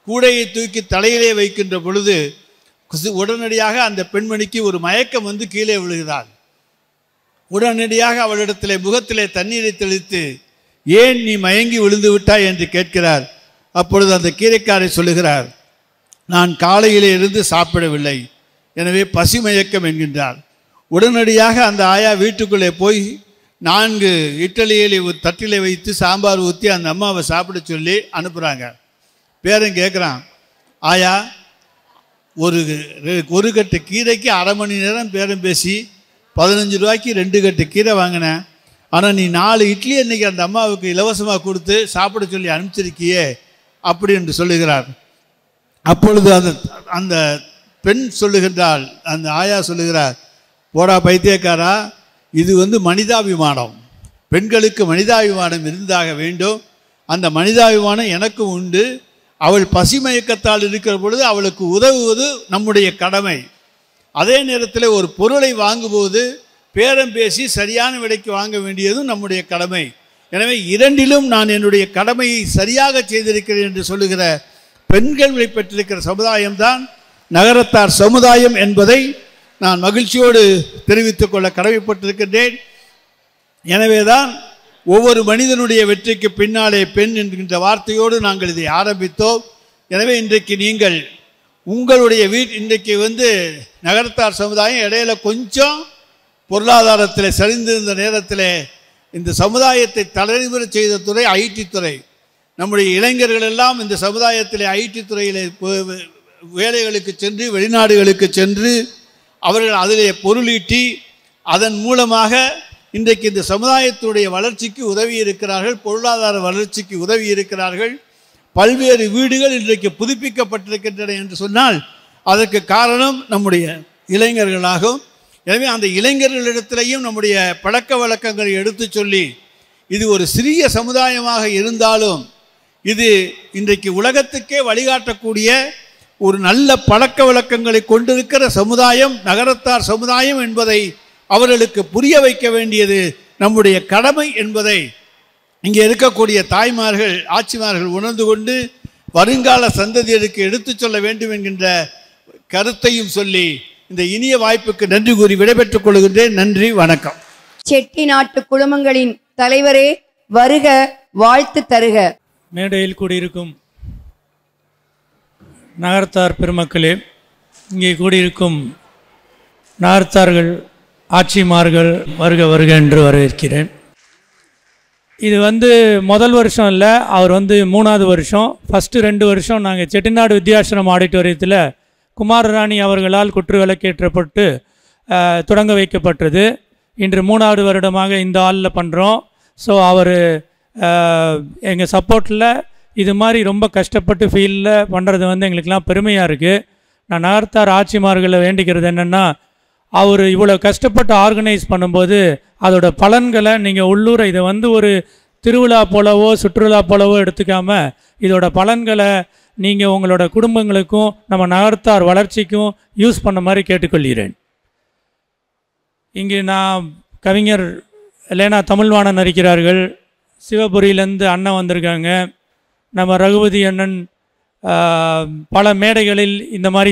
கூடையை தூக்கி தலையிலே வைக்கின்ற பொழுது உடனடியாக அந்த பெண்மணிக்கு ஒரு மயக்கம் வந்து கீழே விழுகிறாள். உடனடியாக அவளிடத்திலே முகத்திலே தண்ணீரை தெளித்து, ஏன் நீ மயங்கி விழுந்து விட்டாய் என்று கேட்கிறார். அப்பொழுது அந்த கீரைக்காரை சொல்லுகிறார், நான் காலையிலே இருந்து சாப்பிடவில்லை, எனவே பசி மயக்கம் என்கின்றார். உடனடியாக அந்த ஆயா வீட்டுக்குள்ளே போய் 4 இட்லியை ஒரு தட்டிலே வைத்து சாம்பார் ஊற்றி அந்த அம்மாவை சாப்பிட சொல்லி அனுப்புகிறாங்க. பேரன் கேட்குறான், ஆயா ஒரு கட்டு கீரைக்கு அரை மணி நேரம் பேரம் பேசி 15 ரூபாய்க்கு 2 கட்டு கீரை வாங்கினேன். ஆனால் நீ 4 இட்லி அன்றைக்கி அந்த அம்மாவுக்கு இலவசமாக கொடுத்து சாப்பிட சொல்லி அனுப்பிச்சிருக்கியே அப்படி என்று சொல்லுகிறார். அப்பொழுது அந்த பெண் சொல்லுகின்றாள், அந்த ஆயா சொல்லுகிறார், போடா பைத்தியக்காரா, இது மனிதாபிமானம். பெண்களுக்கு மனிதாபிமானம் இருந்தாக வேண்டும். அந்த மனிதாபிமானம் எனக்கும் உண்டு. அவள் பசி மயக்கத்தால் இருக்கிற பொழுது அவளுக்கு உதவுவது நம்முடைய கடமை. அதே நேரத்தில் ஒரு பொருளை வாங்கும்போது பேரம் பேசி சரியான விலைக்கு வாங்க வேண்டியதும் நம்முடைய கடமை. எனவே இரண்டிலும் நான் என்னுடைய கடமையை சரியாக செய்திருக்கிறேன் என்று சொல்லுகிற பெண்களை பெற்றிருக்கிற சமுதாயம்தான் நகரத்தார் சமுதாயம் என்பதை நான் மகிழ்ச்சியோடு தெரிவித்துக் கொள்ள கடமைப்பட்டிருக்கின்றேன். எனவேதான் ஒவ்வொரு மனிதனுடைய வெற்றிக்கு பின்னாலே பெண் என்கின்ற வார்த்தையோடு நாங்கள் இதை ஆரம்பித்தோம். எனவே இன்றைக்கு நீங்கள் உங்களுடைய இன்றைக்கு நகரத்தார் சமுதாயம் இடையில கொஞ்சம் பொருளாதாரத்தில் சரிந்திருந்த நேரத்தில் இந்த சமுதாயத்தை தலைநிமிர செய்த துறை ஐடி துறை. நம்முடைய இளைஞர்கள் எல்லாம் இந்த சமுதாயத்தில் ஐடி துறையில் வேலைகளுக்கு சென்று வெளிநாடுகளுக்கு சென்று அவர்கள் அதிலே பொருளீட்டி அதன் மூலமாக இன்றைக்கு இந்த சமுதாயத்துடைய வளர்ச்சிக்கு உதவி இருக்கிறார்கள், பொருளாதார வளர்ச்சிக்கு உதவி இருக்கிறார்கள். பல்வேறு வீடுகள் இன்றைக்கு புதுப்பிக்கப்பட்டிருக்கின்றன என்று சொன்னால் அதற்கு காரணம் நம்முடைய இளைஞர்களாகும். எனவே அந்த இளைஞர்களிடத்திலையும் நம்முடைய பழக்க வழக்கங்களை எடுத்து சொல்லி, இது ஒரு சிறிய சமுதாயமாக இருந்தாலும் இது இன்றைக்கு உலகத்துக்கே வழிகாட்டக்கூடிய ஒரு நல்ல பழக்க வழக்கங்களை கொண்டிருக்கிற சமுதாயம் நகரத்தார் சமுதாயம் என்பதை அவர்களுக்கு புரிய வைக்க வேண்டியது நம்முடைய கடமை என்பதை இங்கே இருக்கக்கூடிய தாய்மார்கள் ஆட்சிமார்கள் உணர்ந்து கொண்டு வருங்கால சந்ததியருக்கு எடுத்துச் சொல்ல வேண்டும் என்கின்ற கருத்தையும் சொல்லி இந்த இனிய வாய்ப்புக்கு நன்றி கூறி விடைபெற்றுக் கொள்கின்றேன். நன்றி, வணக்கம். செட்டி நாட்டு குழுமங்களின் தலைவரே வருக, வாழ்த்து தருக. மேடையில் கூடியிருக்கும் நகரத்தார் பெருமக்களே, இங்கே கூடியிருக்கும் நகரத்தார்கள் ஆட்சிமார்கள் வருக வருக என்று வரவேற்கிறேன். இது முதல் வருஷம் இல்லை, அவர் 3வது வருஷம். ஃபஸ்ட்டு 2 வருஷம் நாங்கள் செட்டிநாடு வித்யாசிரம் ஆடிட்டோரியத்தில் குமாரராணி அவர்களால் குற்று விளக்கேற்றப்பட்டு தொடங்க வைக்கப்பட்டது. இன்று 3வது வருடமாக இந்த ஹாலில் பண்ணுறோம். ஸோ அவர் எங்கள் சப்போர்ட்டில் இது மாதிரி ரொம்ப கஷ்டப்பட்டு ஃபீல்டில் பண்ணுறது எங்களுக்கெல்லாம் பெருமையாக இருக்குது. நான் நகரத்தார் ஆட்சிமார்களை வேண்டிக்கிறது என்னென்னா, அவர் இவ்வளோ கஷ்டப்பட்டு ஆர்கனைஸ் பண்ணும்போது அதோட பலன்களை நீங்கள் உள்ளூரை இதை ஒரு திருவிழா போலவோ சுற்றுலா போலவோ எடுத்துக்காமல் இதோட பலன்களை நீங்கள் உங்களோட குடும்பங்களுக்கும் நம்ம நகரத்தார் வளர்ச்சிக்கும் யூஸ் பண்ண மாதிரி கேட்டுக்கொள்கிறேன். இங்கு நான் கவிஞர் லேனா தமிழ்வாணன் இருக்கிறார்கள், சிவபுரியிலேருந்து அண்ணன் வந்திருக்காங்க, நம்ம ரகுபதி அண்ணன் பல மேடைகளில் இந்த மாதிரி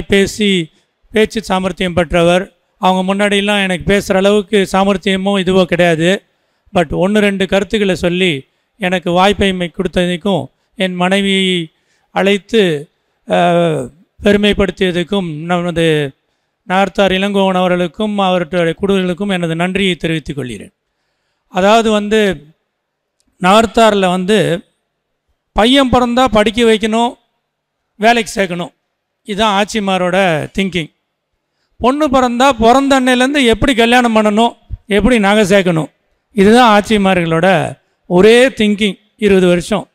பேச்சு சாமர்த்தியம் பெற்றவர். அவங்க முன்னாடியெல்லாம் எனக்கு பேசுகிற அளவுக்கு சாமர்த்தியமோ இதுவோ கிடையாது. பட் 1-2 கருத்துக்களை சொல்லி எனக்கு வாய்ப்பை கொடுத்ததுக்கும் என் மனைவியை அழைத்து பெருமைப்படுத்தியதுக்கும் நமது நகரத்தார் இளங்கோவன் அவர்களுக்கும் அவருடைய குழுக்களுக்கும் எனது நன்றியை தெரிவித்துக் கொள்கிறேன். அதாவது நகரத்தாரில் பையன் பிறந்தா படிக்க வைக்கணும், வேலைக்கு சேர்க்கணும், இதுதான் ஆட்சிமாரோட திங்கிங். பொண்ணு பிறந்தா பிறந்த அன்னையிலேருந்து எப்படி கல்யாணம் பண்ணணும், எப்படி நகை சேர்க்கணும், இதுதான் ஆட்சிமார்களோட ஒரே திங்கிங் 20 வருஷம்.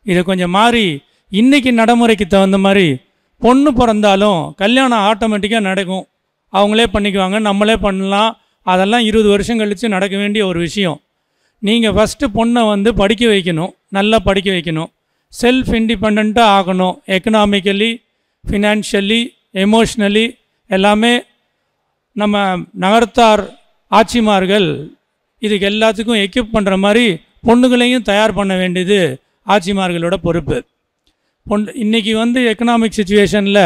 இது கொஞ்சம் மாறி இன்றைக்கி நடைமுறைக்கு தகுந்த மாதிரி பொண்ணு பிறந்தாலும் கல்யாணம் ஆட்டோமேட்டிக்காக நடக்கும், அவங்களே பண்ணிக்குவாங்க, நம்மளே பண்ணலாம். அதெல்லாம் 20 வருஷம் கழித்து நடக்க வேண்டிய ஒரு விஷயம். நீங்கள் ஃபஸ்ட்டு பொண்ணை படிக்க வைக்கணும், நல்லா படிக்க வைக்கணும், செல்ஃப் இண்டிபெண்ட்டாக ஆகணும். எக்கனாமிக்கலி, ஃபினான்ஷியலி, எமோஷ்னலி எல்லாமே நம்ம நகரத்தார் ஆட்சிமார்கள் இதுக்கு எல்லாத்துக்கும் எக்யூப் பண்ணுற மாதிரி பொண்ணுகளையும் தயார் பண்ண வேண்டியது ஆட்சிமார்களோட பொறுப்பு. இன்றைக்கி வந்து எக்கனாமிக் சுச்சுவேஷனில்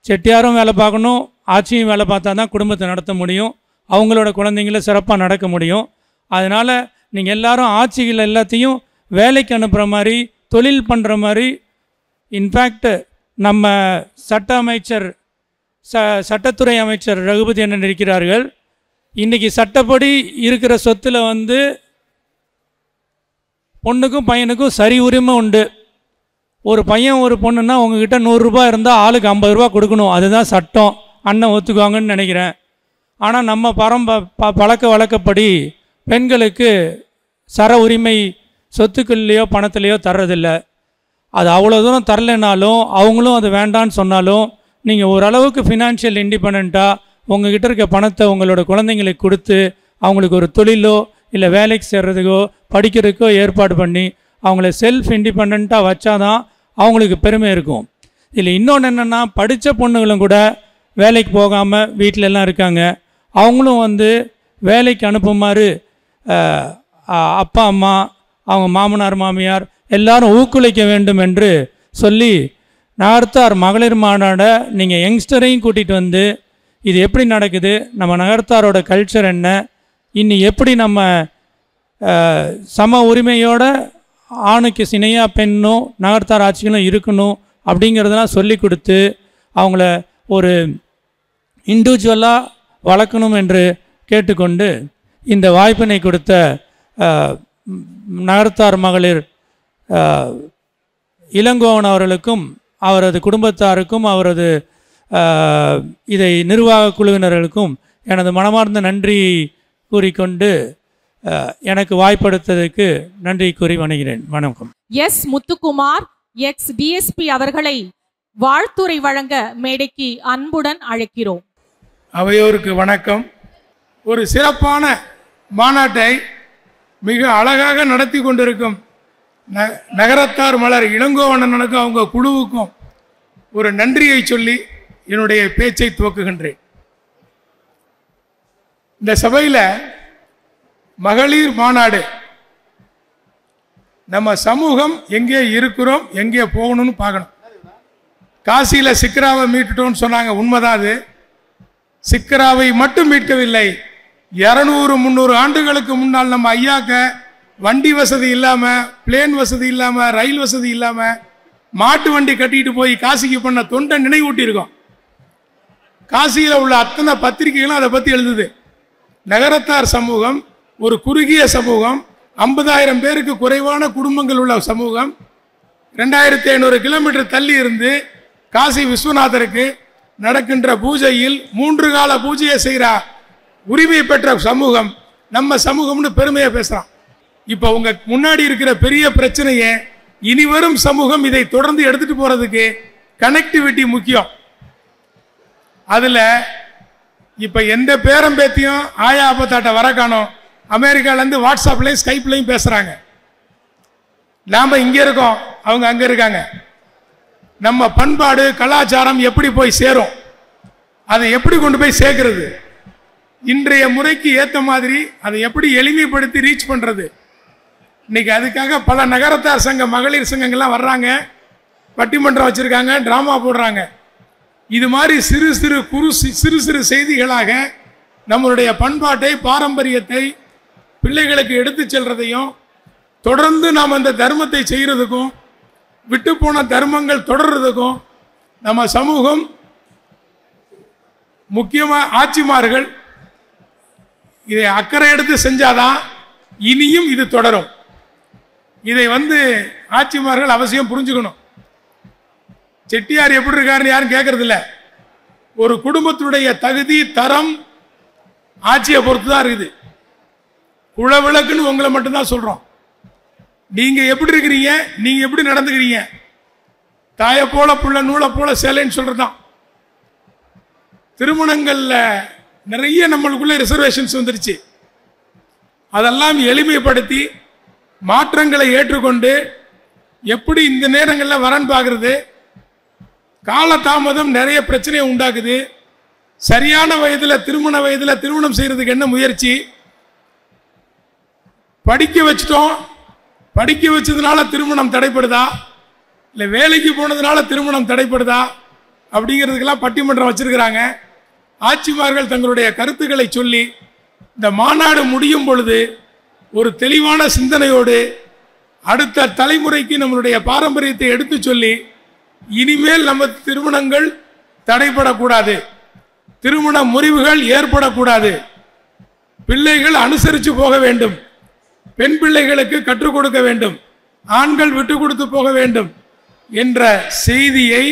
செட்டியாரும் வேலை பார்க்கணும், ஆட்சியும் வேலை பார்த்தா தான் குடும்பத்தை நடத்த முடியும், அவங்களோட குழந்தைங்கள சிறப்பாக நடக்க முடியும். அதனால் நீங்கள் எல்லாரும் ஆட்சிகள் எல்லாத்தையும் வேலைக்கு அனுப்புகிற மாதிரி, தொழில் பண்ணுற மாதிரி, இன்ஃபேக்ட் நம்ம சட்டத்துறை அமைச்சர் ரகுபதி அண்ணன் இருக்கிறார்கள். இன்றைக்கி சட்டப்படி இருக்கிற சொத்தில் வந்து பொண்ணுக்கும் பையனுக்கும் சரி உரிமை உண்டு. ஒரு பையன் ஒரு பொண்ணுன்னா உங்ககிட்ட 100 ரூபா இருந்தால் ஆளுக்கு 50 ரூபா கொடுக்கணும், அதுதான் சட்டம். அண்ணன் ஒத்துக்குவாங்கன்னு நினைக்கிறேன். ஆனால் நம்ம பழக்க வழக்கப்படி பெண்களுக்கு சர உரிமை சொத்துக்கள்லையோ பணத்துலேயோ தர்றதில்லை. அது அவ்வளோ தூரம் தரலைனாலும் அவங்களும் அது வேண்டான்னு சொன்னாலும் நீங்கள் ஓரளவுக்கு ஃபினான்ஷியல் இண்டிபெண்ட்டாக உங்கள்கிட்ட இருக்க பணத்தை உங்களோட குழந்தைங்களுக்கு கொடுத்து அவங்களுக்கு ஒரு தொழிலோ இல்லை வேலைக்கு சேர்றதுக்கோ படிக்கிறதுக்கோ ஏற்பாடு பண்ணி அவங்கள செல்ஃப் இண்டிபெண்ட்டாக வச்சாதான் அவங்களுக்கு பெருமை இருக்கும். இதில் இன்னொன்று என்னென்னா, படித்த பொண்ணுங்களும் கூட வேலைக்கு போகாமல் வீட்டிலெல்லாம் இருக்காங்க. அவங்களும் வந்து வேலைக்கு அனுப்புமாறு அப்பா அம்மா அவங்க மாமனார் மாமியார் எல்லாரும் ஊக்குவிக்க வேண்டும் என்று சொல்லி நகர்த்தார் மகளிர் மாநாடை நீங்கள் யங்ஸ்டரையும் கூட்டிகிட்டு வந்து இது எப்படி நடக்குது, நம்ம நகர்த்தாரோட கல்ச்சர் என்ன, இன்னி எப்படி நம்ம சம உரிமையோட ஆணுக்கு சினையாக பெண்ணும் நகர்த்தார் ஆட்சிகளும் இருக்கணும் அப்படிங்கிறதெல்லாம் சொல்லி கொடுத்து அவங்கள ஒரு இண்டிவிஜுவலாக வளர்க்கணும் என்று கேட்டுக்கொண்டு இந்த வாய்ப்பினை கொடுத்த நகர்த்தார் மகளிர் இளங்கோவன் அவர்களுக்கும் அவரது குடும்பத்தாருக்கும் அவரது இதை நிர்வாக குழுவினர்களுக்கும் எனது மனமார்ந்த நன்றி கூறிக்கொண்டு எனக்கு வாய்ப்படுத்ததற்கு நன்றி கூறி வணங்குகிறேன். வணக்கம். எஸ் முத்துக்குமார் எக்ஸ் டிஎஸ்பி அவர்களை வாழ்த்துரை வழங்க மேடைக்கு அன்புடன் அழைக்கிறோம். அவையோருக்கு வணக்கம். ஒரு சிறப்பான மாநாட்டை மிக அழகாக நடத்தி கொண்டிருக்கும் நகரத்தார் மலர் இளங்கோவண்ணனுக்கும் அவங்க குழுவுக்கும் ஒரு நன்றியை சொல்லி என்னுடைய பேச்சை துவக்குகின்றேன். இந்த சபையில் மகளிர் மாநாடு, நம்ம சமூகம் எங்கே இருக்கிறோம் எங்கே போகணும்னு பார்க்கணும். காசியில் சிக்கராவை மீட்டுட்டோம்னு சொன்னாங்க, உண்மைதான். அது சிக்கராவை மட்டும் மீட்கவில்லை, 200-300 ஆண்டுகளுக்கு முன்னால் நம்ம ஐயாக்க வண்டி வசதி இல்லாமல், பிளேன் வசதி இல்லாமல், ரயில் வசதி இல்லாமல் மாட்டு வண்டி கட்டிட்டு போய் காசிக்கு பண்ண தொண்டை நினைவூட்டியிருக்கோம். காசியில் உள்ள அத்தனை பத்திரிகைகளும் அதை பற்றி எழுதுது. நகரத்தார் சமூகம் ஒரு குறுகிய சமூகம், 50,000 பேருக்கு குறைவான குடும்பங்கள் உள்ள சமூகம், 2500 கிலோமீட்டர் தள்ளி இருந்து காசி விஸ்வநாதருக்கு நடக்கின்ற பூஜையில் 3 கால பூஜையை செய்கிற உரிமை பெற்ற சமூகம் நம்ம சமூகம்னு பெருமையை பேசுகிறான். இப்போ உங்க முன்னாடி இருக்கிற பெரிய பிரச்சனையை இனி வரும் சமூகம் இதை தொடர்ந்து எடுத்துட்டு போறதுக்கு கனெக்டிவிட்டி முக்கியம். அதுல இப்ப எந்த பேரம்பேத்தியும் ஆயா அப்பத்தாட்ட வர காணோம், அமெரிக்காலேருந்து வாட்ஸ்அப்லையும் ஸ்கைப்லையும் பேசுறாங்க. நாம இங்க இருக்கோம், அவங்க அங்க இருக்காங்க. நம்ம பண்பாடு கலாச்சாரம் எப்படி போய் சேரும், அதை எப்படி கொண்டு போய் சேர்க்கிறது, இன்றைய முறைக்கு ஏற்ற மாதிரி அதை எப்படி எளிமைப்படுத்தி ரீச் பண்றது. இன்னைக்கு அதுக்காக பல நகரத்தார் சங்க மகளிர் சங்கங்கள்லாம் வர்றாங்க, பட்டிமன்றம் வச்சிருக்காங்க, டிராமா போடுறாங்க. இது மாதிரி சிறு சிறு செய்திகளாக நம்மளுடைய பண்பாட்டை பாரம்பரியத்தை பிள்ளைகளுக்கு எடுத்து செல்றதையும் தொடர்ந்து நாம் அந்த தர்மத்தை செய்கிறதுக்கும் விட்டு போன தர்மங்கள் தொடர்றதுக்கும் நம்ம சமூகம் முக்கியமாக ஆட்சிமார்கள் இதை அக்கறை எடுத்து செஞ்சாதான் இனியும் இது தொடரும். இதை ஆட்சிமார்கள் அவசியம் புரிஞ்சுக்கணும். செட்டியார் எப்படி இருக்காருன்னு யாரும் கேட்கறது இல்லை. ஒரு குடும்பத்துடைய தகுதி தரம் ஆட்சியை பொறுத்து தான் இருக்குது. குலவிளக்குன்னு உங்களை மட்டும்தான் சொல்றோம். நீங்க எப்படி இருக்கிறீங்க, நீங்க எப்படி நடந்துக்கிறீங்க, தாயை போல புள்ள நூலை போல சேலைன்னு சொல்றதுதான். திருமணங்கள்ல நிறைய நம்மளுக்குள்ள ரிசர்வேஷன்ஸ் வந்துருச்சு. அதெல்லாம் எளிமைப்படுத்தி மாற்றங்களை ஏற்றுக்கொண்டு எப்படி இந்த நேரங்களில் வரன் பார்க்கறது, காலதாமதம் நிறைய பிரச்சனையை உண்டாக்குது. சரியான வயதில் திருமண வயதில் திருமணம் செய்யறதுக்கு என்ன முயற்சி, படிக்க வச்சிட்டோம், படிக்க வச்சதுனால திருமணம் தடைப்படுதா, இல்லை வேலைக்கு போனதுனால திருமணம் தடைப்படுதா அப்படிங்கிறதுக்கெல்லாம் பட்டிமன்றம் வச்சிருக்கிறாங்க. ஆட்சிமார்கள் தங்களுடைய கருத்துக்களை சொல்லி இந்த மாநாடு முடியும் பொழுது ஒரு தெளிவான சிந்தனையோடு அடுத்த தலைமுறைக்கு நம்மளுடைய பாரம்பரியத்தை எடுத்து சொல்லி இனிமேல் நம்ம திருமணங்கள் தடைபடக்கூடாது, திருமண முறிவுகள் ஏற்படக்கூடாது, பிள்ளைகள் அனுசரித்து போக வேண்டும், பெண் பிள்ளைகளுக்கு கற்றுக் கொடுக்க வேண்டும், ஆண்கள் விட்டு கொடுத்து போக வேண்டும் என்ற செய்தியை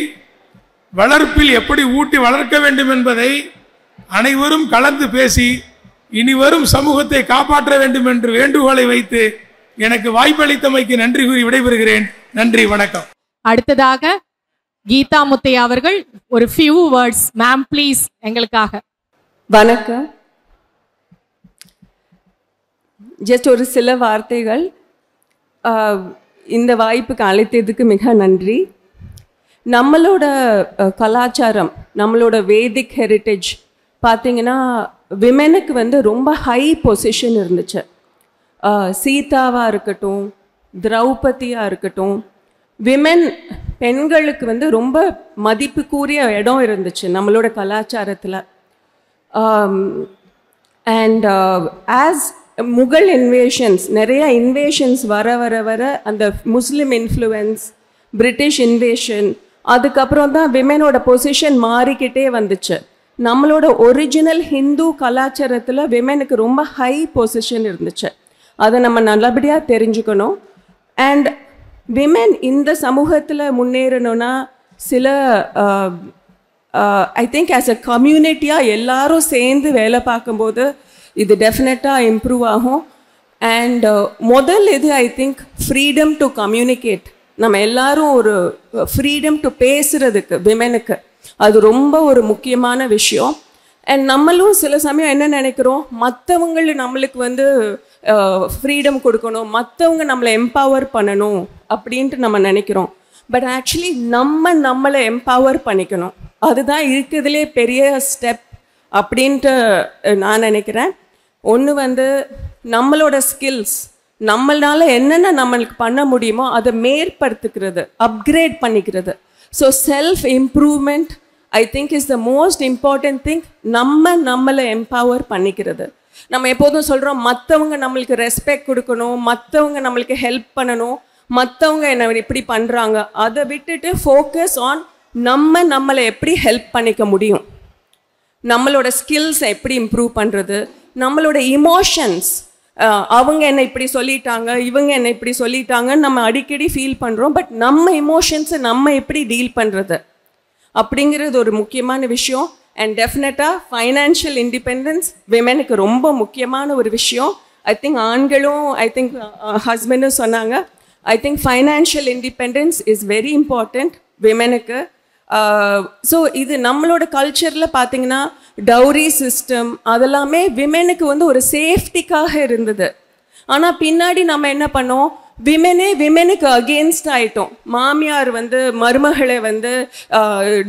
வளர்ப்பில் எப்படி ஊட்டி வளர்க்க வேண்டும் என்பதை அனைவரும் கலந்து பேசி இனி வரும் சமூகத்தை காப்பாற்ற வேண்டும் என்று வேண்டுகோளை வைத்து எனக்கு வாய்ப்பளித்தமைக்கு நன்றி கூறி விடைபெறுகிறேன். நன்றி, வணக்கம். அடுத்ததாக கீதா முத்தையா அவர்கள் ஒரு few words. மேம் ப்ளீஸ் எங்களுக்காக. வணக்கம். ஜஸ்ட் ஒரு சில வார்த்தைகள். இந்த வாய்ப்புக்கு அழைத்ததுக்கு மிக நன்றி. நம்மளோட கலாச்சாரம், நம்மளோட வேதிக் ஹெரிட்டேஜ் பார்த்தீங்கன்னா விமெனுக்கு வந்து ரொம்ப ஹை பொசிஷன் இருந்துச்சு. சீதாவாக இருக்கட்டும், திரௌபதியாக இருக்கட்டும், விமென் பெண்களுக்கு வந்து ரொம்ப மதிப்புக்குரிய இடம் இருந்துச்சு நம்மளோட கலாச்சாரத்தில். அண்ட் ஆஸ் முகல் இன்வேஷன்ஸ், நிறைய இன்வேஷன்ஸ் வர வர வர அந்த முஸ்லிம் இன்ஃப்ளூயன்ஸ், பிரிட்டிஷ் இன்வேஷன், அதுக்கப்புறம் தான் விமெனோட பொசிஷன் மாறிக்கிட்டே வந்துச்சு. நம்மளோட ஒரிஜினல் ஹிந்து கலாச்சாரத்தில் விமெனுக்கு ரொம்ப ஹை பொசிஷன் இருந்துச்சு. அதை நம்ம நல்லபடியாக தெரிஞ்சுக்கணும். அண்ட் விமென் இந்த சமூகத்தில் முன்னேறணும்னா சில ஐ திங்க் ஆஸ் அ கம்யூனிட்டியாக எல்லாரும் சேர்ந்து வேலை பார்க்கும்போது இது டெஃபினட்டாக இம்ப்ரூவ் ஆகும். அண்ட் முதல் இது I think freedom to communicate. நம்ம எல்லாரும் ஒரு ஃப்ரீடம் டு பேசுகிறதுக்கு விமெனுக்கு அது ரொம்ப ஒரு முக்கியமான விஷயம். அண்ட் நம்மளும் சில சமயம் என்ன நினைக்கிறோம், மற்றவங்க நம்மளுக்கு வந்து ஃப்ரீடம் கொடுக்கணும், மற்றவங்க நம்மளை எம்பவர் பண்ணணும் அப்படின்ட்டு நம்ம நினைக்கிறோம். பட் ஆக்சுவலி நம்மளை எம்பவர் பண்ணிக்கணும். அதுதான் இருக்கிறதுலே பெரிய ஸ்டெப் அப்படின்ட்டு நான் நினைக்கிறேன். ஒன்று வந்து நம்மளோட ஸ்கில்ஸ், நம்மளால் என்னென்ன நம்மளுக்கு பண்ண முடியுமோ அதை மேற்படுத்துக்கிறது, அப்கிரேட் பண்ணிக்கிறது. So self improvement I think is the most important thing. நம்மளை எம்பவர் பண்ணிக்கிறது. நம்ம எப்போதும் சொல்கிறோம் மற்றவங்க நம்மளுக்கு ரெஸ்பெக்ட் கொடுக்கணும், மற்றவங்க நம்மளுக்கு ஹெல்ப் பண்ணணும், மற்றவங்க என்ன இப்படி பண்ணுறாங்க, அதை விட்டுட்டு ஃபோக்கஸ் ஆன் நம்மளை எப்படி ஹெல்ப் பண்ணிக்க முடியும், நம்மளோட ஸ்கில்ஸை எப்படி இம்ப்ரூவ் பண்ணுறது, நம்மளோட இமோஷன்ஸ், அவங்க என்ன இப்படி சொல்லிட்டாங்க, இவங்க என்ன இப்படி சொல்லிட்டாங்கன்னு நம்ம அடிக்கடி ஃபீல் பண்ணுறோம். பட் நம்ம இமோஷன்ஸை நம்ம எப்படி டீல் பண்ணுறது அப்படிங்கிறது ஒரு முக்கியமான விஷயம். அண்ட் டெஃபினட்டாக ஃபைனான்ஷியல் இண்டிபெண்டன்ஸ் விமெனுக்கு ரொம்ப முக்கியமான ஒரு விஷயம். ஐ திங்க் ஆண்களும் ஐ திங்க் ஹஸ்பண்டும் சொன்னாங்க. I think financial independence is very important விமெனுக்கு. ஸோ இது நம்மளோட கல்ச்சரில் பார்த்தீங்கன்னா டவுரி சிஸ்டம் அதெல்லாமே விமெனுக்கு வந்து ஒரு சேஃப்டிக்காக இருந்தது. ஆனால் பின்னாடி நம்ம என்ன பண்ணோம், விமெனுக்கு அகெயின்ஸ்ட் ஆகிட்டோம். மாமியார் வந்து மருமகளை வந்து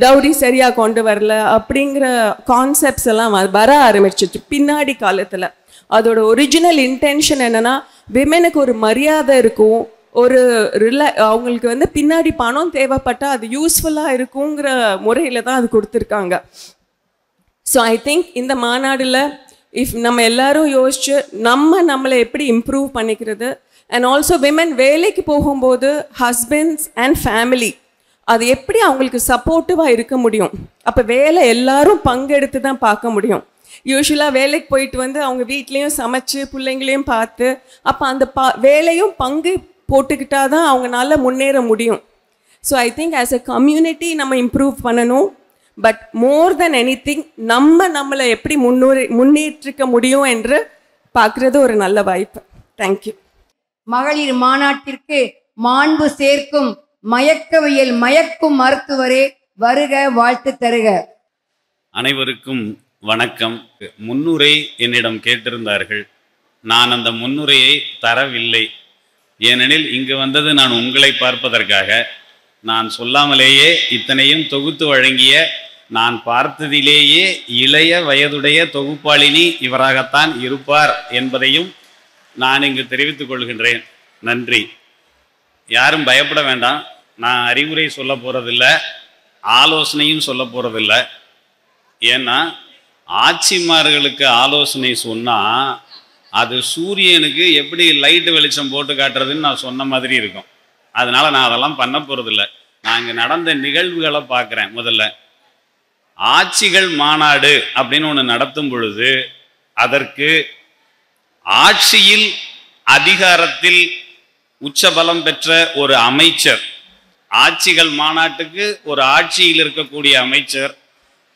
டவுரி சரியாக கொண்டு வரல அப்படிங்கிற கான்செப்ட்ஸ் எல்லாம் வர ஆரம்பிச்சிச்சு பின்னாடி காலத்தில். அதோட ஒரிஜினல் இன்டென்ஷன் என்னென்னா விமெனுக்கு ஒரு மரியாதை இருக்கும், ஒரு அவங்களுக்கு வந்து பின்னாடி பணம் தேவைப்பட்டால் அது யூஸ்ஃபுல்லாக இருக்குங்கிற முறையில் தான் அது கொடுத்துருக்காங்க. ஸோ ஐ திங்க் இந்த மாநாடில் நம்ம எல்லாரும் யோசிச்சு நம்மளை எப்படி இம்ப்ரூவ் பண்ணிக்கிறது. அண்ட் ஆல்சோ விமென் வேலைக்கு போகும்போது ஹஸ்பண்ட்ஸ் அண்ட் ஃபேமிலி அது எப்படி அவங்களுக்கு சப்போர்ட்டிவாக இருக்க முடியும். அப்போ வேலை எல்லாரும் பங்கெடுத்து தான் பார்க்க முடியும். யூஸ்வலாக வேலைக்கு போயிட்டு வந்து அவங்க வீட்லேயும் சமைச்சு பிள்ளைங்களையும் பார்த்து அப்போ அந்த வேலையும் பங்கு போட்டுக்கிட்டால் தான் அவங்களால முன்னேற முடியும். So I think as a community நம்ம இம்ப்ரூவ் பண்ணணும். But more then any thing நம்மளை எப்படி முன்னேற்றிக்க முடியும் என்று பார்க்குறது ஒரு நல்ல வாய்ப்பு. தேங்க்யூ. மகளிர் மாநாட்டிற்கு மாண்பு சேர்க்கும் மயக்கவியல் மயக்கும் மருத்துவரே வருக, வாழ்த்து தருக. அனைவருக்கும் வணக்கம். முன்னுரை என்னிடம் கேட்டிருந்தார்கள். நான் அந்த முன்னுரையை தரவில்லை. ஏனெனில் இங்கு வந்தது நான் உங்களை பார்ப்பதற்காக. நான் சொல்லாமலேயே இத்தனையும் தொகுத்து வழங்கிய, நான் பார்த்ததிலேயே இளைய வயதுடைய தொகுப்பாளினி இவராகத்தான் இருப்பார் என்பதையும் நான் இங்கு தெரிவித்துக் கொள்கின்றேன். நன்றி. யாரும் பயப்பட வேண்டாம். நான் அறிவுரை சொல்ல போகிறதில்ல, ஆலோசனையும் சொல்ல போகிறதில்ல. ஏன்னா ஆட்சிமார்களுக்கு ஆலோசனை சொன்னால் அது சூரியனுக்கு எப்படி லைட்டு வெளிச்சம் போட்டு காட்டுறதுன்னு நான் சொன்ன மாதிரி இருக்கும். அதனால் நான் அதெல்லாம் பண்ண போகிறதில்ல. நான் இங்கே நடந்த நிகழ்வுகளை பார்க்குறேன். முதல்ல ஆட்சிகள் மாநாடு அப்படின்னு ஒன்று நடத்தும் பொழுது அதற்கு ஆட்சியில் அதிகாரத்தில் உச்சபலம் பெற்ற ஒரு அமைச்சர், ஆட்சிகள் மாநாட்டுக்கு ஒரு ஆட்சியில் இருக்கக்கூடிய அமைச்சர்,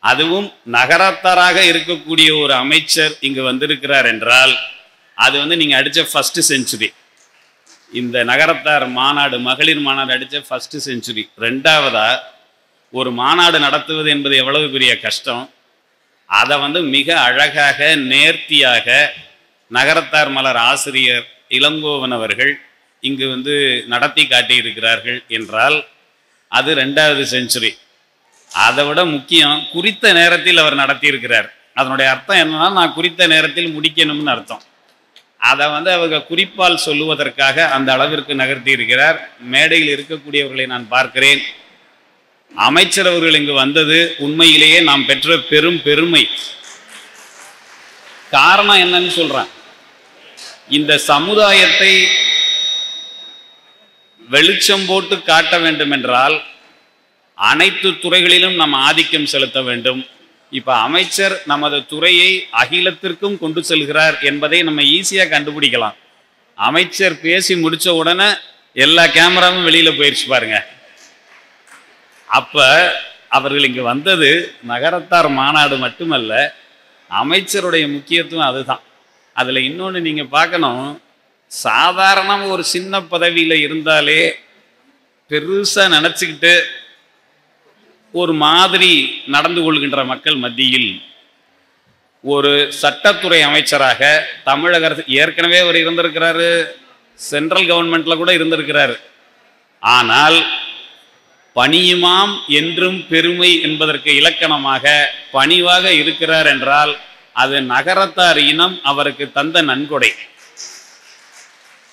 அதுவும் நகரத்தாராக இருக்கக்கூடிய ஒரு அமைச்சர் இங்கு வந்திருக்கிறார் என்றால் அது நீங்க அடிச்ச ஃபர்ஸ்ட் செஞ்சுரி. இந்த நகரத்தார் மாநாடு, மகளிர் மாநாடு அடிச்ச ஃபர்ஸ்ட் செஞ்சுரி. ரெண்டாவதா ஒரு மாநாடு நடத்துவது என்பது எவ்வளவு பெரிய கஷ்டம். அதை மிக அழகாக நேர்த்தியாக நகரத்தார் மலர் ஆசிரியர் இளங்கோவன் அவர்கள் இங்கு நடத்தி காட்டியிருக்கிறார்கள் என்றால் அது 2வது செஞ்சுரி. அதை விட முக்கியம், குறித்த நேரத்தில் அவர் நடத்தியிருக்கிறார். அதனுடைய அர்த்தம் என்னன்னா, நான் குறித்த நேரத்தில் முடிக்கணும்னு அர்த்தம். அதை அவங்க குறிப்பால் சொல்லுவதற்காக அந்த அளவிற்கு நகர்த்தி இருக்கிறார். மேடையில் இருக்கக்கூடியவர்களை நான் பார்க்கிறேன். அமைச்சர் அவர்கள் இங்கு வந்தது உண்மையிலேயே நாம் பெற்ற பெரும் பெருமை. காரணம் என்னன்னு சொல்றேன், இந்த சமுதாயத்தை வெளிச்சம் போட்டு காட்ட வேண்டும் என்றால் அனைத்து துறைகளிலும் நாம் ஆதிக்கம் செலுத்த வேண்டும். இப்ப அமைச்சர் நமது துறையை அகிலத்திற்கும் கொண்டு செல்கிறார் என்பதை நம்ம ஈஸியா கண்டுபிடிக்கலாம். அமைச்சர் பேசி முடிச்ச உடனே எல்லா கேமராவும் வெளியில போயிடுச்சு பாருங்க. அப்ப அவர்கள் இங்கு வந்தது நகரத்தார் மாநாடு மட்டுமல்ல, அமைச்சருடைய முக்கியத்துவம் அதுதான். அதுல இன்னொன்று நீங்க பார்க்கணும், சாதாரண ஒரு சின்ன பதவியில இருந்தாலே பெருசா நினைச்சுக்கிட்டு ஒரு மாதிரி நடந்து கொள்கின்ற மக்கள் மத்தியில் ஒரு சட்டத்துறை அமைச்சராக தமிழக அரசு, ஏற்கனவே அவர் இருந்திருக்கிறாரு, சென்ட்ரல் கவர்மெண்ட்ல கூட இருந்திருக்கிறாரு. ஆனால் பணியுமாம் என்றும் பெருமை என்பதற்கு இலக்கணமாக பணிவாக இருக்கிறார் என்றால் அது நகரத்தார் இனம் அவருக்கு தந்த நன்கொடை.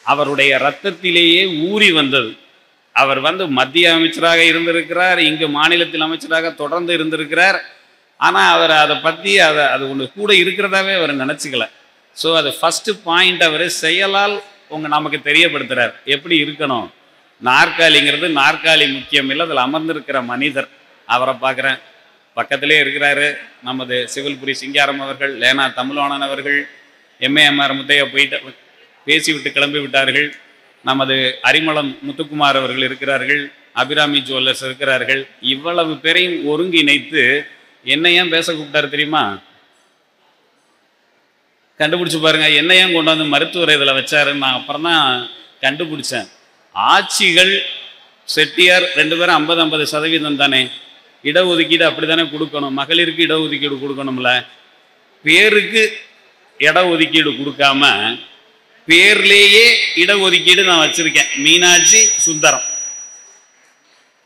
அவருடைய இரத்தத்திலேயே ஊறி வந்தது. அவர் மத்திய அமைச்சராக இருந்திருக்கிறார், இங்கு மாநிலத்தில் அமைச்சராக தொடர்ந்து இருந்திருக்கிறார். ஆனால் அவர் அதை பற்றி அது ஒன்று கூட இருக்கிறதாவே அவர் நினச்சிக்கல. ஸோ அது ஃபஸ்ட்டு பாயிண்ட் அவர் செயலால் நமக்கு தெரியப்படுத்துகிறார் எப்படி இருக்கணும். நாற்காலிங்கிறது நாற்காலி முக்கியம் இல்லை, அதில் அமர்ந்திருக்கிற மனிதர். அவரை பார்க்குறேன், பக்கத்திலே இருக்கிறாரு நமது சிவல்புரி சிங்காரம் அவர்கள், லேனா தமிழ்வாணன் அவர்கள், எம்ஏஎம்ஆர் முத்தையா போயிட்டு பேசிவிட்டு கிளம்பி விட்டார்கள். நமது அரிமளம் முத்துக்குமார் அவர்கள் இருக்கிறார்கள், அபிராமி ஜுவல்லர்ஸ் இருக்கிறார்கள். இவ்வளவு பேரையும் ஒருங்கிணைத்து என்ன ஏன் பேச கூப்பிட்டாரு தெரியுமா? கண்டுபிடிச்சு பாருங்க, என்ன ஏன் கொண்டு வந்து மருத்துவர் இதில் வச்சாருன்னு நான் அப்புறம் தான் கண்டுபிடிச்சேன். ஆட்சிகள் செட்டியார் 2 பேரும் 50-50% தானே, இடஒதுக்கீடு அப்படி தானே கொடுக்கணும். மகளிருக்கு இடஒதுக்கீடு கொடுக்கணும்ல, பேருக்கு இடஒதுக்கீடு கொடுக்காம பேர்லேயே இடஒதுக்கீடு நான் வச்சிருக்கேன். மீனாட்சி சுந்தரம்,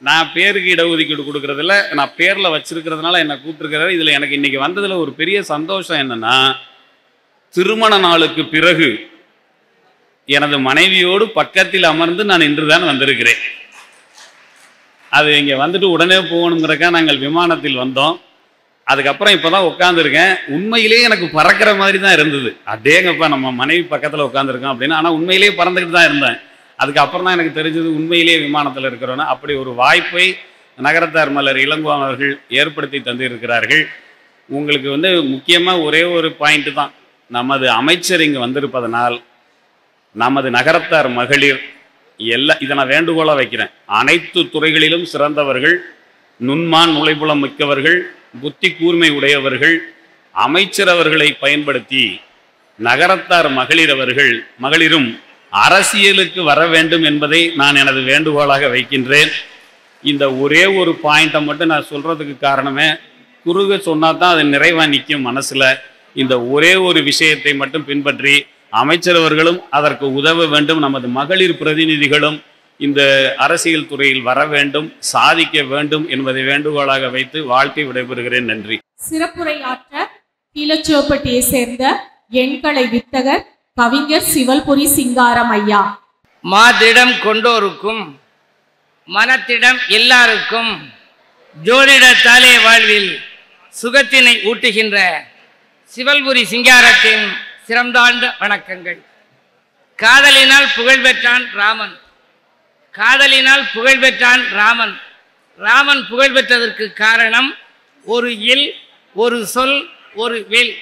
நான் பேருக்கு இடஒதுக்கீடு கொடுக்கறதில்ல, நான் பேரில் வச்சிருக்கிறதுனால என்னை கூப்பிட்டுருக்கிறாரு. இதில் எனக்கு இன்னைக்கு வந்ததில் ஒரு பெரிய சந்தோஷம் என்னன்னா, திருமண நாளுக்கு பிறகு எனது மனைவியோடு பக்கத்தில் அமர்ந்து நான் இன்றுதான் வந்திருக்கிறேன். அது இங்கே வந்துட்டு உடனே போகணுங்கிறக்கா நாங்கள் விமானத்தில் வந்தோம். அதுக்கப்புறம் இப்போ தான் உட்காந்துருக்கேன். உண்மையிலே எனக்கு பறக்கிற மாதிரி தான் இருந்தது. அடேங்கப்பா நம்ம மனைவி பக்கத்தில் உட்காந்துருக்கோம் அப்படின்னு. ஆனால் உண்மையிலேயே பறந்துக்கிட்டு தான் இருந்தேன். அதுக்கப்புறம் தான் எனக்கு தெரிஞ்சது உண்மையிலேயே விமானத்தில் இருக்கிறோன்னா. அப்படி ஒரு வாய்ப்பை நகரத்தார் மலர் இளங்கோவன் அவர்கள் ஏற்படுத்தி தந்திருக்கிறார்கள். உங்களுக்கு முக்கியமாக ஒரே ஒரு பாயிண்ட் தான், நமது அமைச்சர் இங்கே வந்திருப்பதனால் நமது நகரத்தார் மகளிர் இதை நான் வேண்டுகோளாக வைக்கிறேன். அனைத்து துறைகளிலும் சிறந்தவர்கள், நுண்மான் நுழைப்புலம் மிக்கவர்கள், புத்தி கூர்மை உடையவர்கள். அமைச்சர் அவர்களை பயன்படுத்தி நகரத்தார் மகளிரும் அரசியலுக்கு வர வேண்டும் என்பதை நான் எனது வேண்டுகோளாக வைக்கின்றேன். இந்த ஒரே ஒரு பாயிண்டை மட்டும் நான் சொல்றதுக்கு காரணமே, குறுக சொன்னா தான் அது நிறைவா நிற்கும் மனசுல. இந்த ஒரே ஒரு விஷயத்தை மட்டும் பின்பற்றி அமைச்சர் அவர்களும் அதற்கு உதவ வேண்டும். நமது மகளிர் பிரதிநிதிகளும் இந்த அரசியல் துறையில் வர வேண்டும், சாதிக்க வேண்டும் என்பதை வேண்டுகோளாக வைத்து வாழ்க்கை விடைபெறுகிறேன். நன்றி. சிறப்புரையாற்ற கீழச்சிவப்பட்டியை சேர்ந்த எண்கலை வித்தகர் கவிஞர் சிவல்புரி சிங்காரம் ஐயா. மாதிடம் கொண்டோருக்கும் மனத்திடம் எல்லாருக்கும் ஜோதிடத்தாலே வாழ்வில் சுகத்தினை ஊட்டுகின்ற சிவல்புரி சிங்காரத்தின் சிறந்தாழ்ந்த வணக்கங்கள். காதலினால் புகழ் பெற்றான் ராமன். காதலினால் புகழ் பெற்றான் ராமன். ராமன் புகழ் பெற்றதற்கு காரணம் ஒரு இல், ஒரு சொல், ஒரு வில்.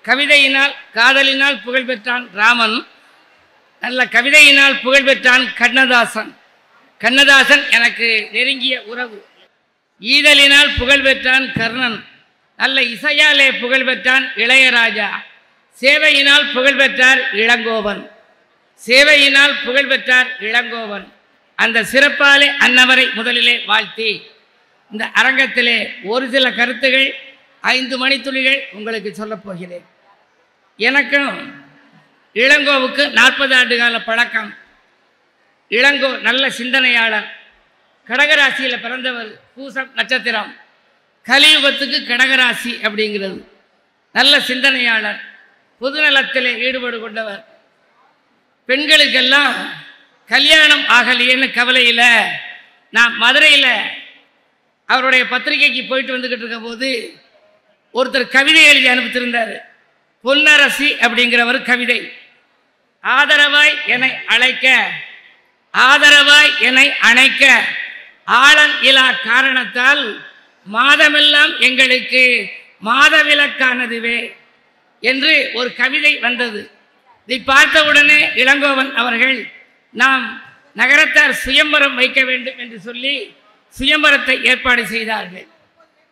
கவிதையினால் காதலினால் புகழ் பெற்றான் ராமன். நல்ல கவிதையினால் புகழ் பெற்றான் கண்ணதாசன். கண்ணதாசன் எனக்கு நெருங்கிய உறவு. ஈதலினால் புகழ் பெற்றான் கர்ணன். நல்ல இசையாலே புகழ் பெற்றான் இளையராஜா. சேவையினால் புகழ் பெற்றார் இளங்கோவன். சேவையினால் புகழ் பெற்றார் இளங்கோவன். அந்த சிறப்பாலே அன்னவரை முதலிலே வாழ்த்தி இந்த அரங்கத்திலே ஒரு சில கருத்துகள் 5 மணித்துளிகள் உங்களுக்கு சொல்லப் போகிறேன். எனக்கும் இளங்கோவுக்கு 40 ஆண்டு கால பழக்கம். இளங்கோ நல்ல சிந்தனையாளர். கடகராசியில் பிறந்தவர். பூசம் நட்சத்திரம். கலியுகத்துக்கு கடகராசி அப்படிங்கிறது. நல்ல சிந்தனையாளர். பொதுநலத்திலே ஈடுபாடு கொண்டவர். பெண்களுக்கெல்லாம் கல்யாணம் ஆகலையேன்னு கவலையில் நான் மதுரையில் அவருடைய பத்திரிகைக்கு போயிட்டு வந்துக்கிட்டு இருக்க போது ஒருத்தர் கவிதை எழுதி அனுப்பித்திருந்தார். பொன்னரசி அப்படிங்கிறவர் கவிதை. ஆதரவாய் என்னை அழைக்க, ஆதரவாய் என்னை அணைக்க, ஆளன் இலா காரணத்தால் மாதமெல்லாம் எங்களுக்கு மாதவிலக்கானதுவே என்று ஒரு கவிதை வந்தது. இதை பார்த்தவுடனே இளங்கோவன் அவர்கள் நாம் நகரத்தார் சுயம்பரம் வைக்க வேண்டும் என்று சொல்லி சுயம்பரத்தை ஏற்பாடு செய்தார்கள்.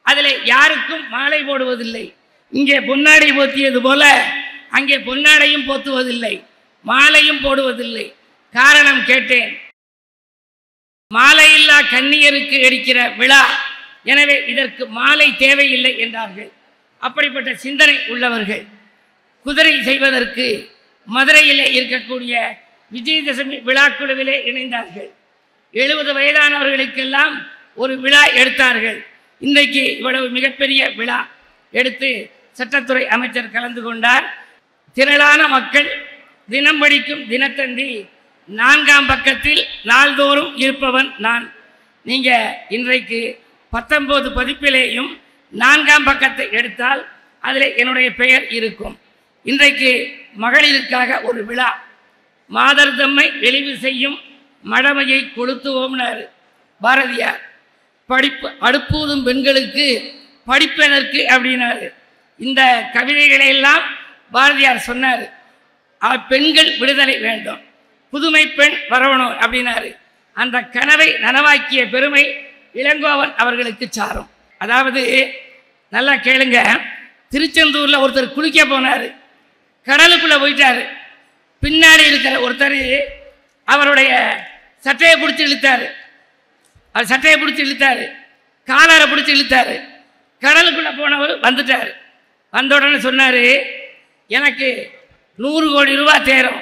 அதில் யாருக்கும் மாலை போடுவதில்லை. இங்கே பொன்னாடை போத்தியது போல அங்கே பொன்னாடையும் போத்துவதில்லை, மாலையும் போடுவதில்லை. காரணம் கேட்டேன். மாலையில்லா கன்னியருக்கு எடுக்கிற விழா, எனவே இதற்கு மாலை தேவையில்லை என்றார்கள். அப்படிப்பட்ட சிந்தனை உள்ளவர்கள். குதிரை செய்வதற்கு மதுரையிலே இருக்கக்கூடிய விஜயதசமி விழாக்குழுவிலே இணைந்தார்கள். 70 வயதானவர்களுக்கெல்லாம் ஒரு விழா எடுத்தார்கள். இன்றைக்கு இவ்வளவு மிகப்பெரிய விழா எடுத்து சட்டத்துறை அமைச்சர் கலந்து கொண்டார். திரளான மக்கள். தினம் படிக்கும் தினத்தந்தி 4ஆம் பக்கத்தில் நாள்தோறும் இருப்பவன் நான். நீங்கள் இன்றைக்கு 19 பதிப்பிலேயும் 4ஆம் பக்கத்தை எடுத்தால் அதில் என்னுடைய பெயர் இருக்கும். இன்றைக்கு மகளிருக்காக ஒரு விழா. மாதர் தம்மை எளிவு செய்யும் மடமையை கொளுத்துவோம்னாரு பாரதியார். படிப்பு அடுப்பூதும் பெண்களுக்கு படிப்பதற்கு அப்படின்னாரு. இந்த கவிதைகளை எல்லாம் பாரதியார் சொன்னார். பெண்கள் விடுதலை வேண்டும், புதுமை பெண் வரவணும் அப்படின்னாரு. அந்த கனவை நனவாக்கிய பெருமை இளங்கோவன் அவர்களுக்கு சாரும். அதாவது நல்லா கேளுங்க. திருச்செந்தூரில் ஒருத்தர் குளிக்க போனார். கடலுக்குள்ளே போயிட்டார். பின்னாடி இருக்கிற ஒருத்தர் அவருடைய சட்டையை பிடிச்சி இழுத்தார். அவர் சட்டையை பிடிச்சி இழுத்தார், காலரை பிடிச்சி இழுத்தார். கடலுக்குள்ளே போனவர் வந்துட்டார். வந்த உடனே சொன்னார், எனக்கு 100 கோடி ரூபா தேரும்,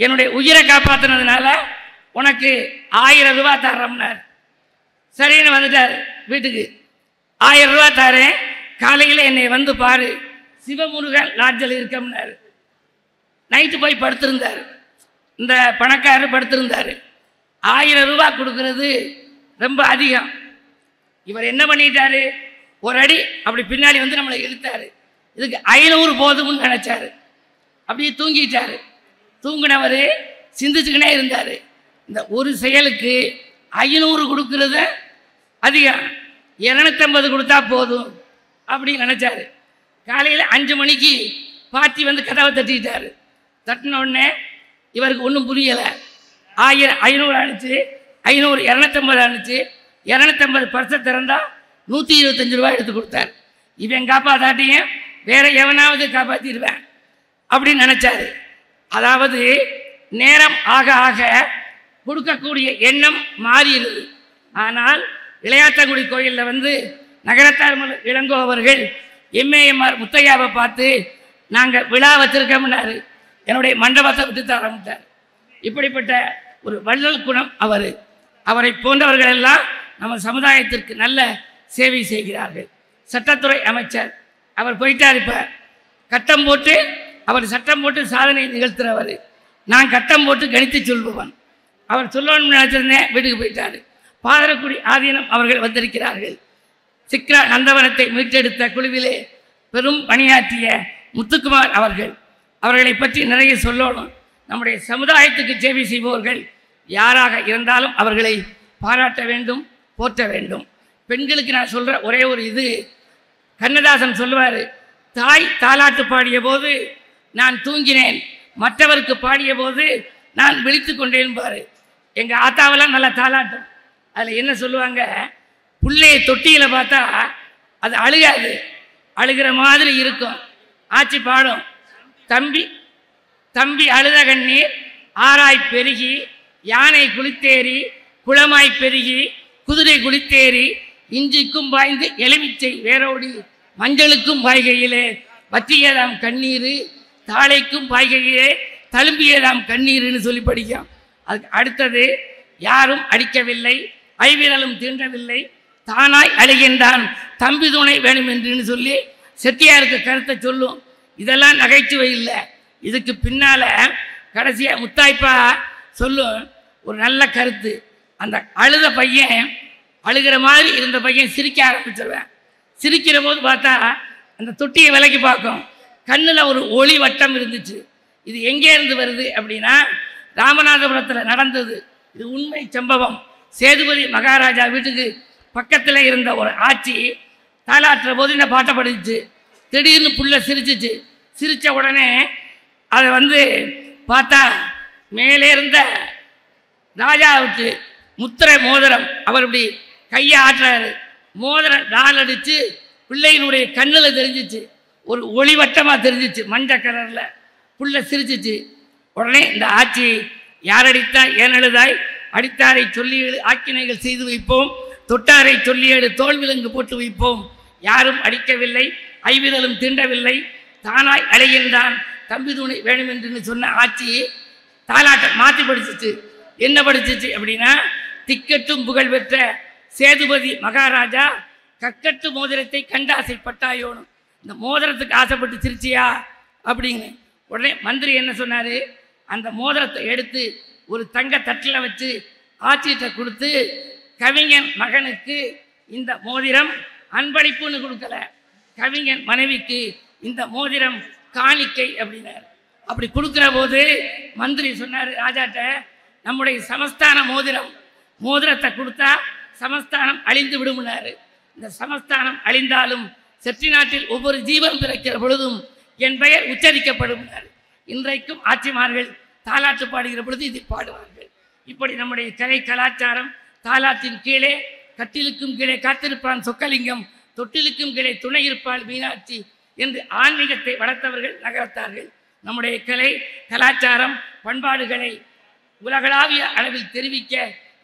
என்னுடைய உயிரை காப்பாற்றினதுனால உனக்கு 1000 ரூபா தர்றோம்னார். சரின்னு வந்துட்டார் வீட்டுக்கு. 1000 ரூபா தரேன், காலையில் என்னை வந்து பாரு, சிவமுருகன் லாட்ஜில் இருக்கம்னாரு. நைட்டு போய் படுத்திருந்தார். இந்த பணக்காரர் படுத்திருந்தார். 1000 ரூபா கொடுக்கறது ரொம்ப அதிகம். இவர் என்ன பண்ணிட்டாரு, ஒரு அடி அப்படி பின்னாடி வந்து நம்மளை இழுத்தாரு. இதுக்கு 500 போதும்னு நினைச்சாரு. அப்படியே தூங்கிட்டாரு. தூங்கினவர் சிந்திச்சுக்கினே இருந்தார். இந்த ஒரு செயலுக்கு 500 கொடுக்கறது அதிகம், 250 கொடுத்தா போதும் அப்படின்னு நினைச்சாரு. காலையில் 5 மணிக்கு பாட்டி வந்து கதவை தட்டிட்டாரு. தட்டின உடனே இவருக்கு ஒன்றும் புரியலை. 1000 500 அனுச்சு, 500 250 அனுச்சு, 250 பர்சை திறந்தா 125 ரூபா எடுத்து கொடுத்தார். இவன் காப்பாற்றாட்டியும் வேற எவனாவது காப்பாற்றிடுவேன் அப்படின்னு நினைச்சாரு. அதாவது நேரம் ஆக ஆக கொடுக்கக்கூடிய எண்ணம் மாறிடுது. ஆனால் இளையாத்தங்குடி கோயிலில் வந்து நகரத்தார் இளங்கோ அவர்கள் எம்ஏஎம்ஆர் முத்தையாவை பார்த்து நாங்கள் விழா வச்சிருக்கோம்னாரு. என்னுடைய மண்டபத்தை விட்டு தரமிட்டார். இப்படிப்பட்ட ஒரு வள்ளல் குணம் அவர். அவரை போன்றவர்கள் எல்லாம் நம்ம சமுதாயத்திற்கு நல்ல சேவை செய்கிறார்கள். சட்டத்துறை அமைச்சர் அவர் போயிட்டார். இப்போ கட்டம் போட்டு அவர் சட்டம் போட்டு சாதனை நிகழ்த்துறவர். நான் கட்டம் போட்டு கணித்து சொல்பவன். அவர் சொல்லணும்னு நினச்சிருந்தேன், வீட்டுக்கு போயிட்டார். பாதரக்குடி ஆதீனம் அவர்கள் வந்திருக்கிறார்கள். சிக்ரா நந்தவனத்தை மீட்டெடுத்த குழுவிலே பெரும் பணியாற்றிய முத்துக்குமார் அவர்களை பற்றி நிறைய சொல்லணும். நம்முடைய சமுதாயத்துக்கு சேவை செய்பவர்கள் யாராக இருந்தாலும் அவர்களை பாராட்ட வேண்டும், போற்ற வேண்டும். பெண்களுக்கு நான் சொல்கிற ஒரே ஒரு இது, கண்ணதாசன் சொல்லுவார், தாய் தாலாட்டு பாடிய போது நான் தூங்கினேன், மற்றவருக்கு பாடிய போது நான் விழித்து கொண்டேன் பாரு. எங்கள் ஆத்தாவெல்லாம் நல்லா தாலாட்டும். அதில் என்ன சொல்லுவாங்க, பிள்ளைய தொட்டியில் பார்த்தா அது அழுகாது, அழுகிற மாதிரி இருக்கும். ஆச்சி பாடும், தம்பி தம்பி அழுத கண்ணீர் ஆராய் பெருகி, யானை குளித்தேறி குளமாய் பெருகி, குதிரை குளித்தேறி இஞ்சிக்கும் பாய்ந்து எலுமிச்சை வேரோடி, மஞ்சளுக்கும் பாய்கையிலே வற்றியதாம் கண்ணீர், தாளைக்கும் பாய்கையிலே தழும்பியதாம் கண்ணீர்னு சொல்லி படிக்கும். அதுக்கு அடுத்தது, யாரும் அடிக்கவில்லை, ஐவிரலும் தீண்டவில்லை, தானாய் அழுகின்றான் தம்பி துணை வேணும் என்று சொல்லி செட்டியாருக்கு கருத்தை சொல்லும். இதெல்லாம் நகைச்சுவை இல்லை. இதுக்கு பின்னால் கடைசியாக முத்தாய்ப்பா சொல்லும் ஒரு நல்ல கருத்து. அந்த அழுத பையன், அழுகிற மாதிரி இருந்த பையன் சிரிக்க ஆரம்பிச்சிருவேன். சிரிக்கிற போது பார்த்தா அந்த தொட்டியை விலக்கி பார்க்கும், கண்ணில் ஒரு ஒளி வட்டம் இருந்துச்சு. இது எங்கே இருந்து வருது அப்படின்னா, ராமநாதபுரத்தில் நடந்தது. இது உண்மை சம்பவம். சேதுபதி மகாராஜா வீட்டுக்கு பக்கத்தில் இருந்த ஒரு ஆட்சி தாலாட்டுற போது இந்த பாட்டை படிச்சு, திடீர்னு புள்ள சிரிச்சிச்சு. சிரித்த உடனே அதை பார்த்தா மேலே இருந்த ராஜாவுக்கு முத்திரை மோதிரம், அவர் இப்படி கையை ஆட்டுறாரு, மோதிரம் டால் அடித்து பிள்ளையினுடைய கண்ணில் தெரிஞ்சிச்சு, ஒரு ஒளிவட்டமாக தெரிஞ்சிச்சு, மஞ்சள் கலரில். புள்ள சிரிச்சிச்சு. உடனே இந்த ஆட்சி, யார் அடித்தாய் ஏன் அழுதாய், அடித்தாரை சொல்லி ஆக்கினைகள் செய்து வைப்போம், தொட்டாரை சொல்லியேடு தோல் விலங்கு போட்டு வைப்போம், யாரும் அடிக்கவில்லை, ஐவிரலும் தீண்டவில்லை, தானாய் அழைகின்றான் தம்பி துணை வேணும் என்று சொன்ன ஆட்சி தாலாட்டை மாற்றி படிச்சிச்சு. என்ன படிச்சிச்சு அப்படின்னா, திக்கட்டும் புகழ் பெற்ற சேதுபதி மகாராஜா கக்கட்டு மோதிரத்தை கண்டு ஆசைப்பட்டாயோனும், இந்த மோதிரத்துக்கு ஆசைப்பட்டு சிரிச்சியா அப்படின்னு. உடனே மந்திரி என்ன சொன்னார், அந்த மோதிரத்தை எடுத்து ஒரு தங்க தட்டில் வச்சு ஆட்சியிட்ட கொடுத்து, கவிஞன் மகனுக்கு இந்த மோதிரம் அன்பளிப்புன்னு கொடுக்கல, கவிஞன் மனைவிக்கு இந்த மோதிரம் காணிக்கை அப்படின்னார். அப்படி கொடுக்குற போது மந்திரி சொன்னார் ராஜாட்ட, நம்முடைய சமஸ்தான மோதிரத்தை கொடுத்தா சமஸ்தானம் அழிந்து விடுமுனாரு. இந்த சமஸ்தானம் அழிந்தாலும் செட்டி நாட்டில் ஒவ்வொரு ஜீவன் பிறக்கிற பொழுதும் என் பெயர் உச்சரிக்கப்படும். இன்றைக்கும் ஆட்சிமார்கள் தாலாட்டு பாடுகிற பொழுது இதை பாடுவார்கள். இப்படி நம்முடைய கலை கலாச்சாரம், தாலாட்டின் கீழே கட்டிலுக்கும் கீழே காத்திருப்பான் சொக்கலிங்கம், தொட்டிலுக்கும் கீழே துணை இருப்பாள் மீனாட்சி என்று ஆன்மீகத்தை வளர்த்தவர்கள் நகரத்தார்கள். நம்முடைய கலை கலாச்சாரம் பண்பாடுகளை உலகளாவிய அளவில் தெரிவிக்க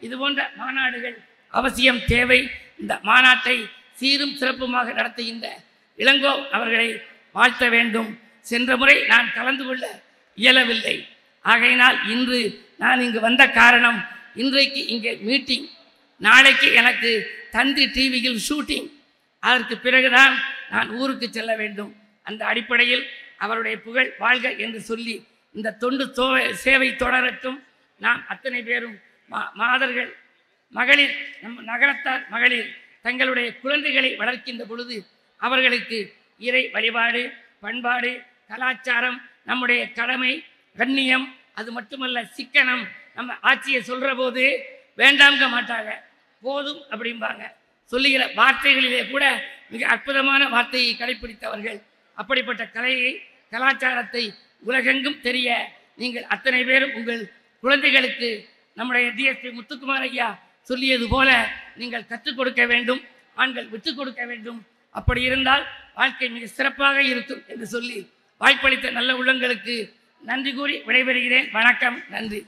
இது போன்ற மாநாடுகள் அவசியம் தேவை. இந்த மாநாட்டை சீரும் சிறப்புமாக நடத்துகின்ற இளங்கோ அவர்களை வாழ்த்த வேண்டும். சென்ற முறை நான் கலந்து கொள்ள இயலவில்லை. ஆகையினால் இன்று நான் இங்கு வந்த காரணம், இன்றைக்கு இங்கே மீட்டிங், நாளைக்கு எனக்கு தந்தி டிவியில் ஷூட்டிங், அதற்கு பிறகுதான் நான் ஊருக்கு செல்ல வேண்டும். அந்த அடிப்படையில் அவருடைய புகழ் வாழ்க என்று சொல்லி இந்த தொண்டு சேவை தொடரட்டும். நாம் அத்தனை பேரும் மாதர்கள், மகளிர், நம் நகரத்தார் மகளிர் தங்களுடைய குழந்தைகளை வளர்க்கின்ற பொழுது அவர்களுக்கு இறை வழிபாடு, பண்பாடு, கலாச்சாரம், நம்முடைய கடமை, கண்ணியம், அது மட்டுமல்ல சிக்கனம். நம்ம ஆட்சியை சொல்கிற போது வேண்டாம்க மாட்டாங்க, போதும் அப்படிம்பாங்க. சொல்லுகிற வார்த்தைகளிலே கூட மிக அற்புதமான வார்த்தையை கடைப்பிடித்தவர்கள். அப்படிப்பட்ட கலையை, கலாச்சாரத்தை உலகெங்கும் தெரிய நீங்கள் அத்தனை பேரும் உங்கள் குழந்தைகளுக்கு நம்முடைய டிஎஸ்பி முத்துக்குமார் ஐயா சொல்லியது போல நீங்கள் கற்றுக் கொடுக்க வேண்டும், ஆண்கள் விட்டுக் கொடுக்க வேண்டும். அப்படி இருந்தால் வாழ்க்கை மிக சிறப்பாக இருக்கும் என்று சொல்லி வாய்ப்பளித்த நல்ல உள்ளங்களுக்கு நன்றி கூறி விடைபெறுகிறேன். வணக்கம், நன்றி.